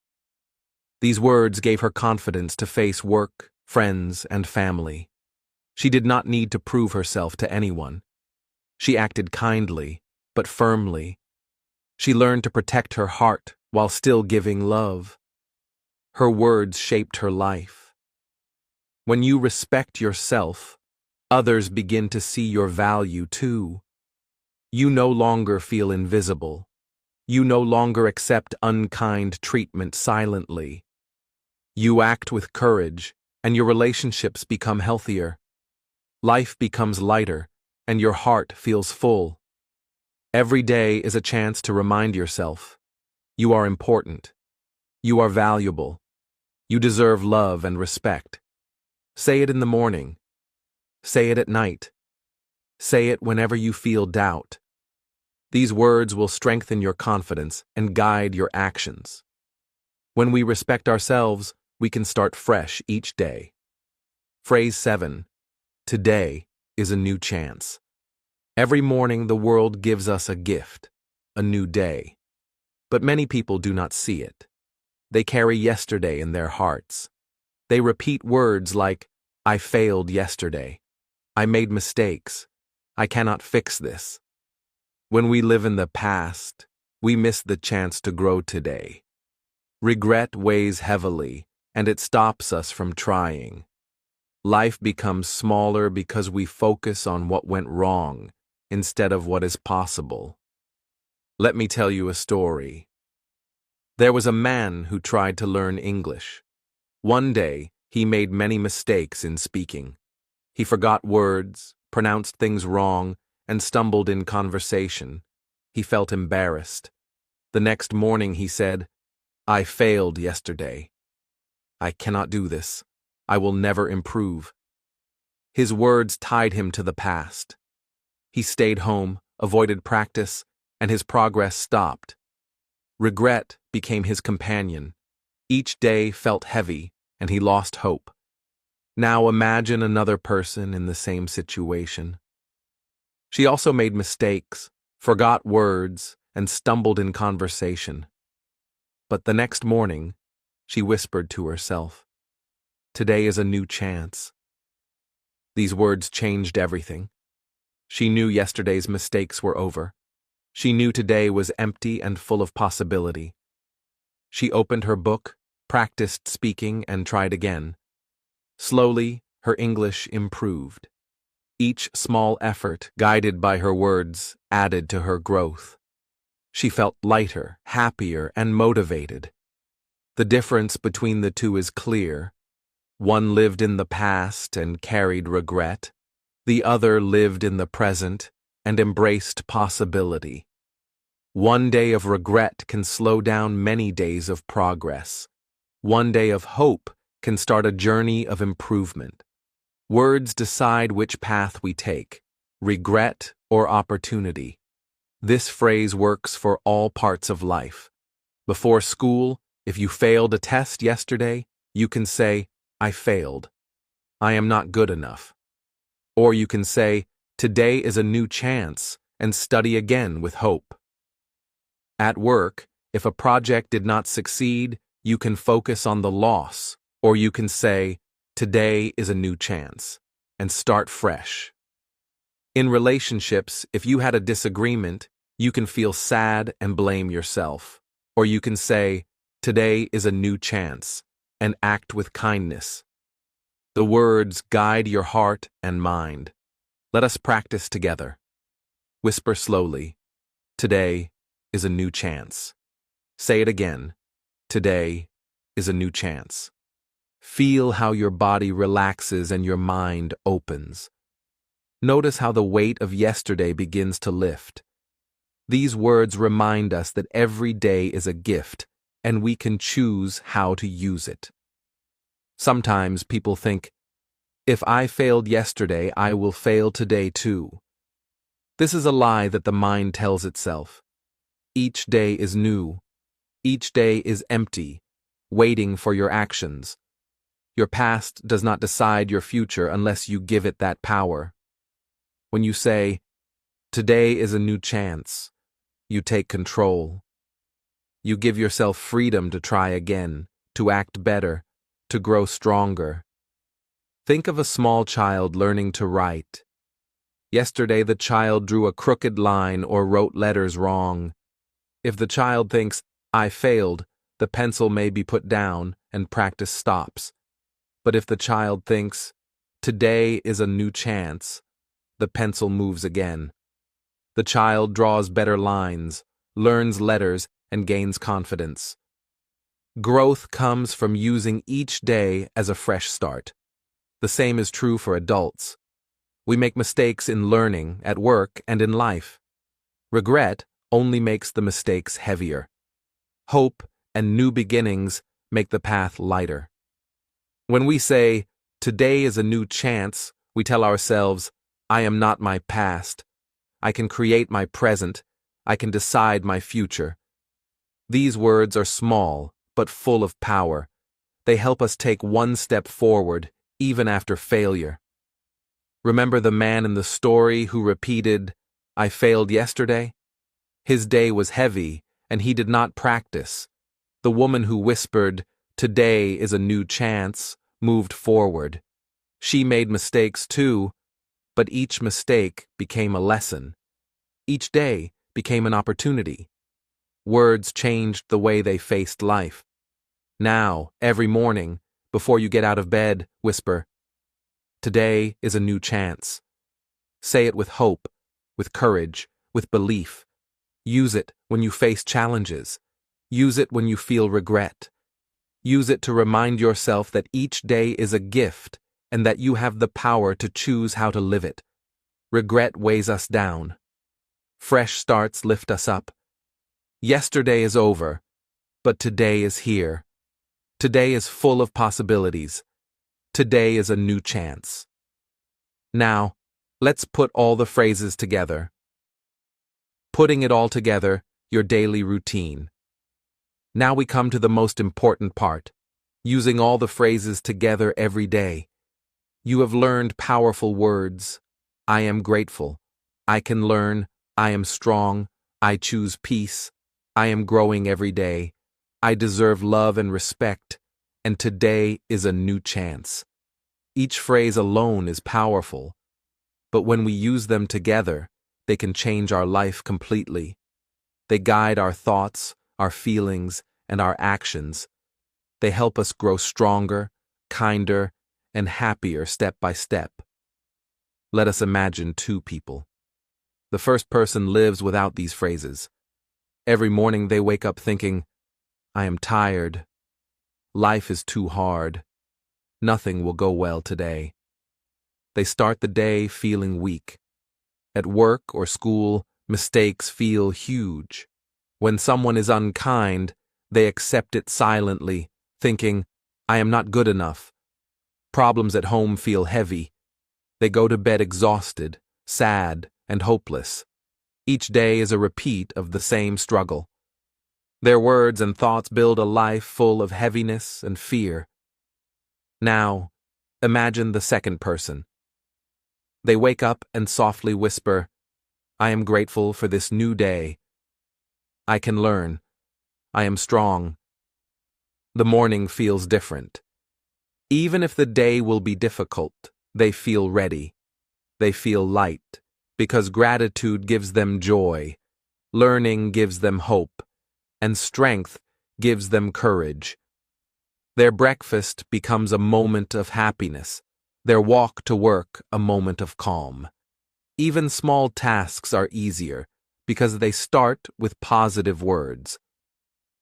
These words gave her confidence to face work, friends, and family. She did not need to prove herself to anyone. She acted kindly, but firmly. She learned to protect her heart while still giving love. Her words shaped her life. When you respect yourself, others begin to see your value too. You no longer feel invisible. You no longer accept unkind treatment silently. You act with courage, and your relationships become healthier. Life becomes lighter, and your heart feels full. Every day is a chance to remind yourself, you are important. You are valuable. You deserve love and respect. Say it in the morning. Say it at night. Say it whenever you feel doubt. These words will strengthen your confidence and guide your actions. When we respect ourselves, we can start fresh each day. Phrase 7. Today is a new chance. Every morning the world gives us a gift, a new day. But many people do not see it. They carry yesterday in their hearts. They repeat words like, "I failed yesterday. I made mistakes. I cannot fix this." When we live in the past, we miss the chance to grow today. Regret weighs heavily, and it stops us from trying. Life becomes smaller because we focus on what went wrong instead of what is possible. Let me tell you a story. There was a man who tried to learn English. One day, he made many mistakes in speaking. He forgot words, pronounced things wrong, and stumbled in conversation. He felt embarrassed. The next morning he said, "I failed yesterday. I cannot do this. I will never improve." His words tied him to the past. He stayed home, avoided practice, and his progress stopped. Regret became his companion. Each day felt heavy, and he lost hope. Now imagine another person in the same situation. She also made mistakes, forgot words, and stumbled in conversation. But the next morning, she whispered to herself, "Today is a new chance." These words changed everything. She knew yesterday's mistakes were over. She knew today was empty and full of possibility. She opened her book, practiced speaking, and tried again. Slowly, her English improved. Each small effort, guided by her words, added to her growth. She felt lighter, happier, and motivated. The difference between the two is clear. One lived in the past and carried regret. The other lived in the present and embraced possibility. One day of regret can slow down many days of progress. One day of hope can start a journey of improvement. Words decide which path we take, regret or opportunity. This phrase works for all parts of life. Before school, if you failed a test yesterday, you can say, "I failed. I am not good enough." Or you can say, "Today is a new chance," and study again with hope. At work, if a project did not succeed, you can focus on the loss, or you can say, "Today is a new chance," and start fresh. In relationships, if you had a disagreement, you can feel sad and blame yourself, or you can say, "Today is a new chance," and act with kindness. The words guide your heart and mind. Let us practice together. Whisper slowly, "Today is a new chance." Say it again, "Today is a new chance." Feel how your body relaxes and your mind opens. Notice how the weight of yesterday begins to lift. These words remind us that every day is a gift, and we can choose how to use it. Sometimes people think, "If I failed yesterday, I will fail today too." This is a lie that the mind tells itself. Each day is new. Each day is empty, waiting for your actions. Your past does not decide your future unless you give it that power. When you say, "Today is a new chance," you take control. You give yourself freedom to try again, to act better, to grow stronger. Think of a small child learning to write. Yesterday the child drew a crooked line or wrote letters wrong. If the child thinks, "I failed," the pencil may be put down and practice stops. But if the child thinks, "Today is a new chance," the pencil moves again. The child draws better lines, learns letters, and gains confidence. Growth comes from using each day as a fresh start. The same is true for adults. We make mistakes in learning, at work, and in life. Regret only makes the mistakes heavier. Hope and new beginnings make the path lighter. When we say, "Today is a new chance," we tell ourselves, "I am not my past. I can create my present. I can decide my future." These words are small, but full of power. They help us take one step forward, even after failure. Remember the man in the story who repeated, "I failed yesterday"? His day was heavy, and he did not practice. The woman who whispered, "Today is a new chance," moved forward. She made mistakes too, but each mistake became a lesson. Each day became an opportunity. Words changed the way they faced life. Now, every morning, before you get out of bed, whisper, "Today is a new chance." Say it with hope, with courage, with belief. Use it when you face challenges. Use it when you feel regret. Use it to remind yourself that each day is a gift and that you have the power to choose how to live it. Regret weighs us down. Fresh starts lift us up. Yesterday is over, but today is here. Today is full of possibilities. Today is a new chance. Now, let's put all the phrases together. Putting it all together, your daily routine. Now we come to the most important part, using all the phrases together every day. You have learned powerful words. I am grateful. I can learn. I am strong. I choose peace. I am growing every day. I deserve love and respect. And today is a new chance. Each phrase alone is powerful, but when we use them together, they can change our life completely. They guide our thoughts, our feelings, and our actions. They help us grow stronger, kinder, and happier step by step. Let us imagine two people. The first person lives without these phrases. Every morning they wake up thinking, I am tired. Life is too hard. Nothing will go well today. They start the day feeling weak. At work or school, mistakes feel huge. When someone is unkind, they accept it silently, thinking, I am not good enough. Problems at home feel heavy. They go to bed exhausted, sad, and hopeless. Each day is a repeat of the same struggle. Their words and thoughts build a life full of heaviness and fear. Now, imagine the second person. They wake up and softly whisper, I am grateful for this new day. I can learn. I am strong. The morning feels different. Even if the day will be difficult, they feel ready. They feel light, because gratitude gives them joy, learning gives them hope, and strength gives them courage. Their breakfast becomes a moment of happiness, their walk to work a moment of calm. Even small tasks are easier because they start with positive words.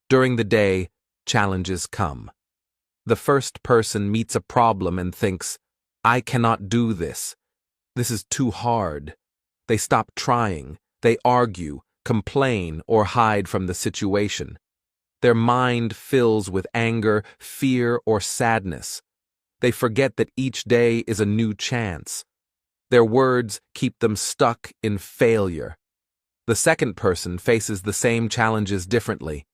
During the day, challenges come. The first person meets a problem and thinks, I cannot do this. This is too hard. They stop trying, they argue, complain, or hide from the situation. Their mind fills with anger, fear, or sadness. They forget that each day is a new chance. Their words keep them stuck in failure. The second person faces the same challenges differently.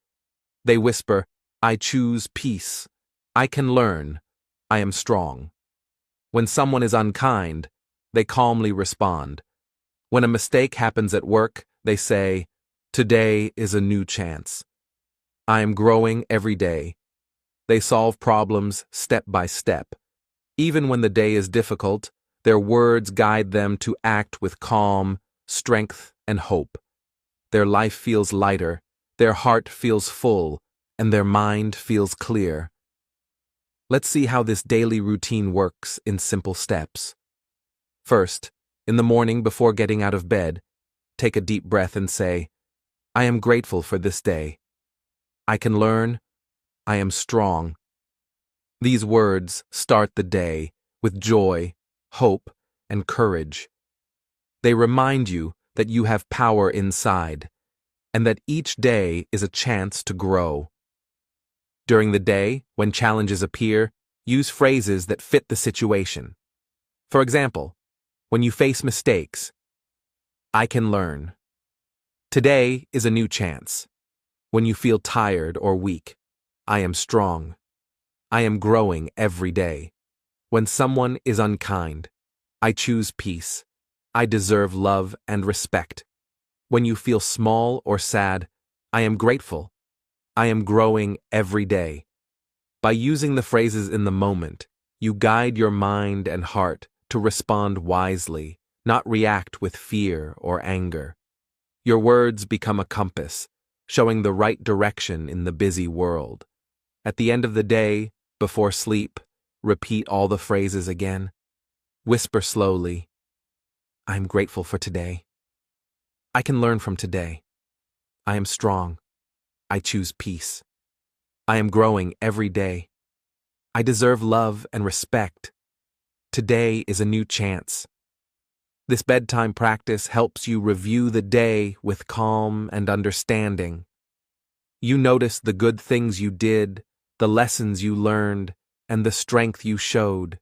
They whisper, I choose peace. I can learn. I am strong. When someone is unkind, they calmly respond. When a mistake happens at work, they say, today is a new chance. I am growing every day. They solve problems step by step. Even when the day is difficult, their words guide them to act with calm, strength, and hope. Their life feels lighter, their heart feels full, and their mind feels clear. Let's see how this daily routine works in simple steps. First, in the morning before getting out of bed, take a deep breath and say, I am grateful for this day. I can learn. I am strong. These words start the day with joy, hope, and courage. They remind you that you have power inside, and that each day is a chance to grow. During the day, when challenges appear, use phrases that fit the situation. For example, when you face mistakes, I can learn. Today is a new chance. When you feel tired or weak, I am strong. I am growing every day. When someone is unkind, I choose peace. I deserve love and respect. When you feel small or sad, I am grateful. I am growing every day. By using the phrases in the moment, you guide your mind and heart to respond wisely, not react with fear or anger. Your words become a compass, showing the right direction in the busy world. At the end of the day, before sleep, repeat all the phrases again. Whisper slowly, I am grateful for today. I can learn from today. I am strong. I choose peace. I am growing every day. I deserve love and respect. Today is a new chance. This bedtime practice helps you review the day with calm and understanding. You notice the good things you did, the lessons you learned, and the strength you showed.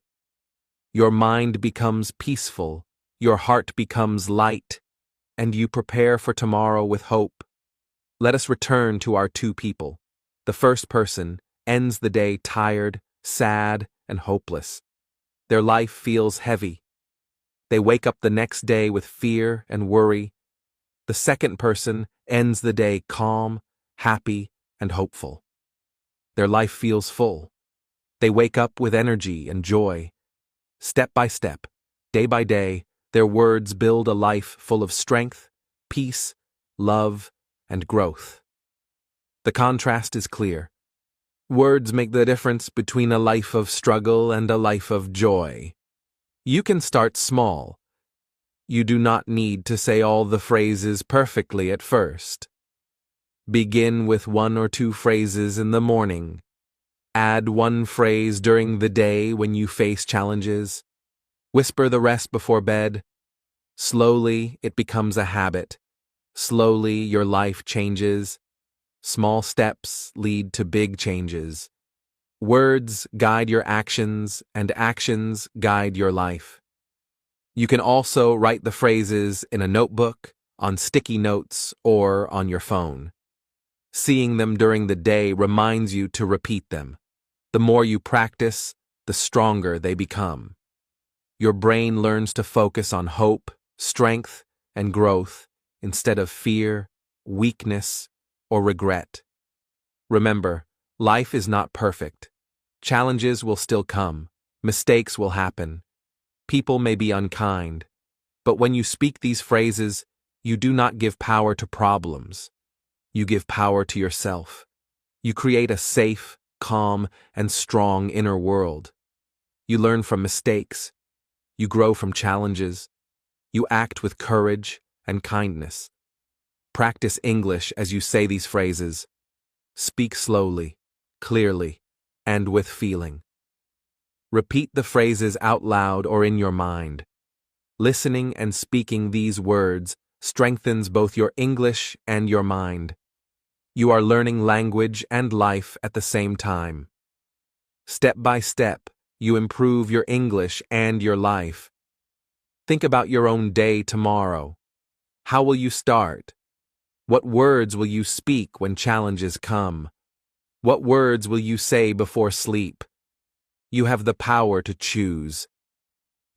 Your mind becomes peaceful, your heart becomes light, and you prepare for tomorrow with hope. Let us return to our two people. The first person ends the day tired, sad, and hopeless. their life feels heavy. They wake up the next day with fear and worry. The second person ends the day calm, happy, and hopeful. Their life feels full. They wake up with energy and joy. Step by step, day by day, their words build a life full of strength, peace, love, and growth. The contrast is clear. Words make the difference between a life of struggle and a life of joy. You can start small. You do not need to say all the phrases perfectly at first. Begin with 1 or 2 phrases in the morning. Add 1 phrase during the day when you face challenges. Whisper the rest before bed. Slowly, it becomes a habit. Slowly, your life changes. Small steps lead to big changes. Words guide your actions, and actions guide your life. You can also write the phrases in a notebook, on sticky notes, or on your phone. Seeing them during the day reminds you to repeat them. The more you practice, the stronger they become. Your brain learns to focus on hope, strength, and growth instead of fear, weakness, or regret. Remember, life is not perfect. Challenges will still come. Mistakes will happen. People may be unkind. But when you speak these phrases, you do not give power to problems. You give power to yourself. You create a safe, calm, and strong inner world. You learn from mistakes. You grow from challenges. You act with courage and kindness. Practice English as you say these phrases. Speak slowly, clearly, and with feeling. Repeat the phrases out loud or in your mind. Listening and speaking these words strengthens both your English and your mind. You are learning language and life at the same time. Step by step, you improve your English and your life. Think about your own day tomorrow. How will you start? What words will you speak when challenges come? What words will you say before sleep? You have the power to choose.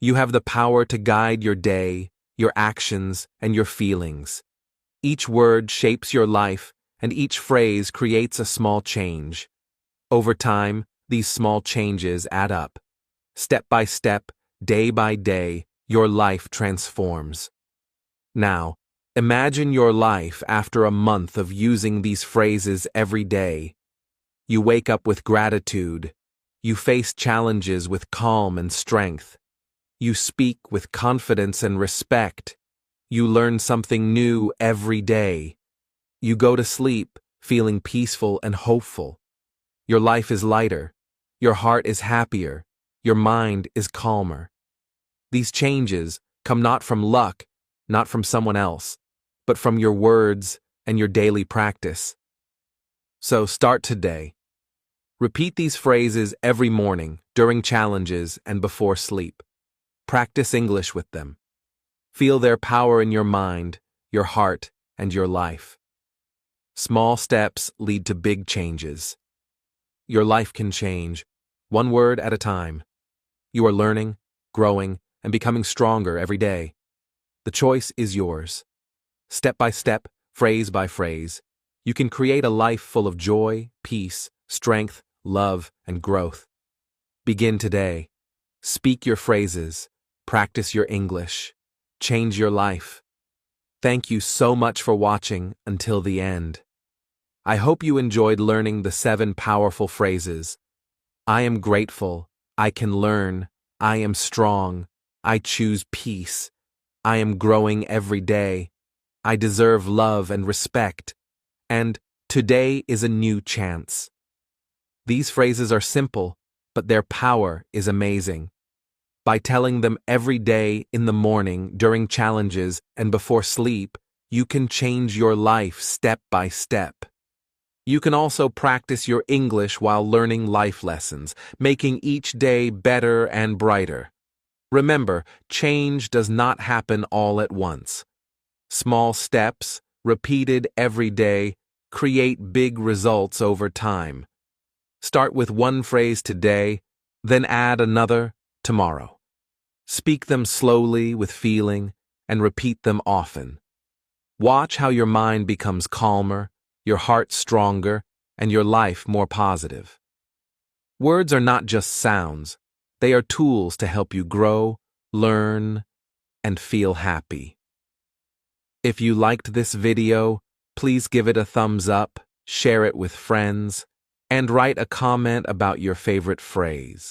You have the power to guide your day, your actions, and your feelings. Each word shapes your life, and each phrase creates a small change. Over time, these small changes add up. Step by step, day by day, your life transforms. Now, imagine your life after a month of using these phrases every day. You wake up with gratitude. You face challenges with calm and strength. You speak with confidence and respect. You learn something new every day. You go to sleep feeling peaceful and hopeful. Your life is lighter. Your heart is happier. Your mind is calmer. These changes come not from luck, not from someone else, but from your words and your daily practice. So start today. Repeat these phrases every morning, during challenges, and before sleep. Practice English with them. Feel their power in your mind, your heart, and your life. Small steps lead to big changes. Your life can change, one word at a time. You are learning, growing, and becoming stronger every day. The choice is yours. Step by step, phrase by phrase, you can create a life full of joy, peace, strength, love, and growth. Begin today. Speak your phrases. Practice your English. Change your life. Thank you so much for watching until the end. I hope you enjoyed learning the 7 powerful phrases. I am grateful. I can learn. I am strong. I choose peace. I am growing every day. I deserve love and respect. And today is a new chance. These phrases are simple, but their power is amazing. By telling them every day in the morning, during challenges, and before sleep, you can change your life step by step. You can also practice your English while learning life lessons, making each day better and brighter. Remember, change does not happen all at once. Small steps, repeated every day, create big results over time. Start with one phrase today, then add another, tomorrow. Speak them slowly with feeling and repeat them often. Watch how your mind becomes calmer, your heart stronger, and your life more positive. Words are not just sounds, they are tools to help you grow, learn, and feel happy. If you liked this video, please give it a thumbs up, share it with friends, and write a comment about your favorite phrase.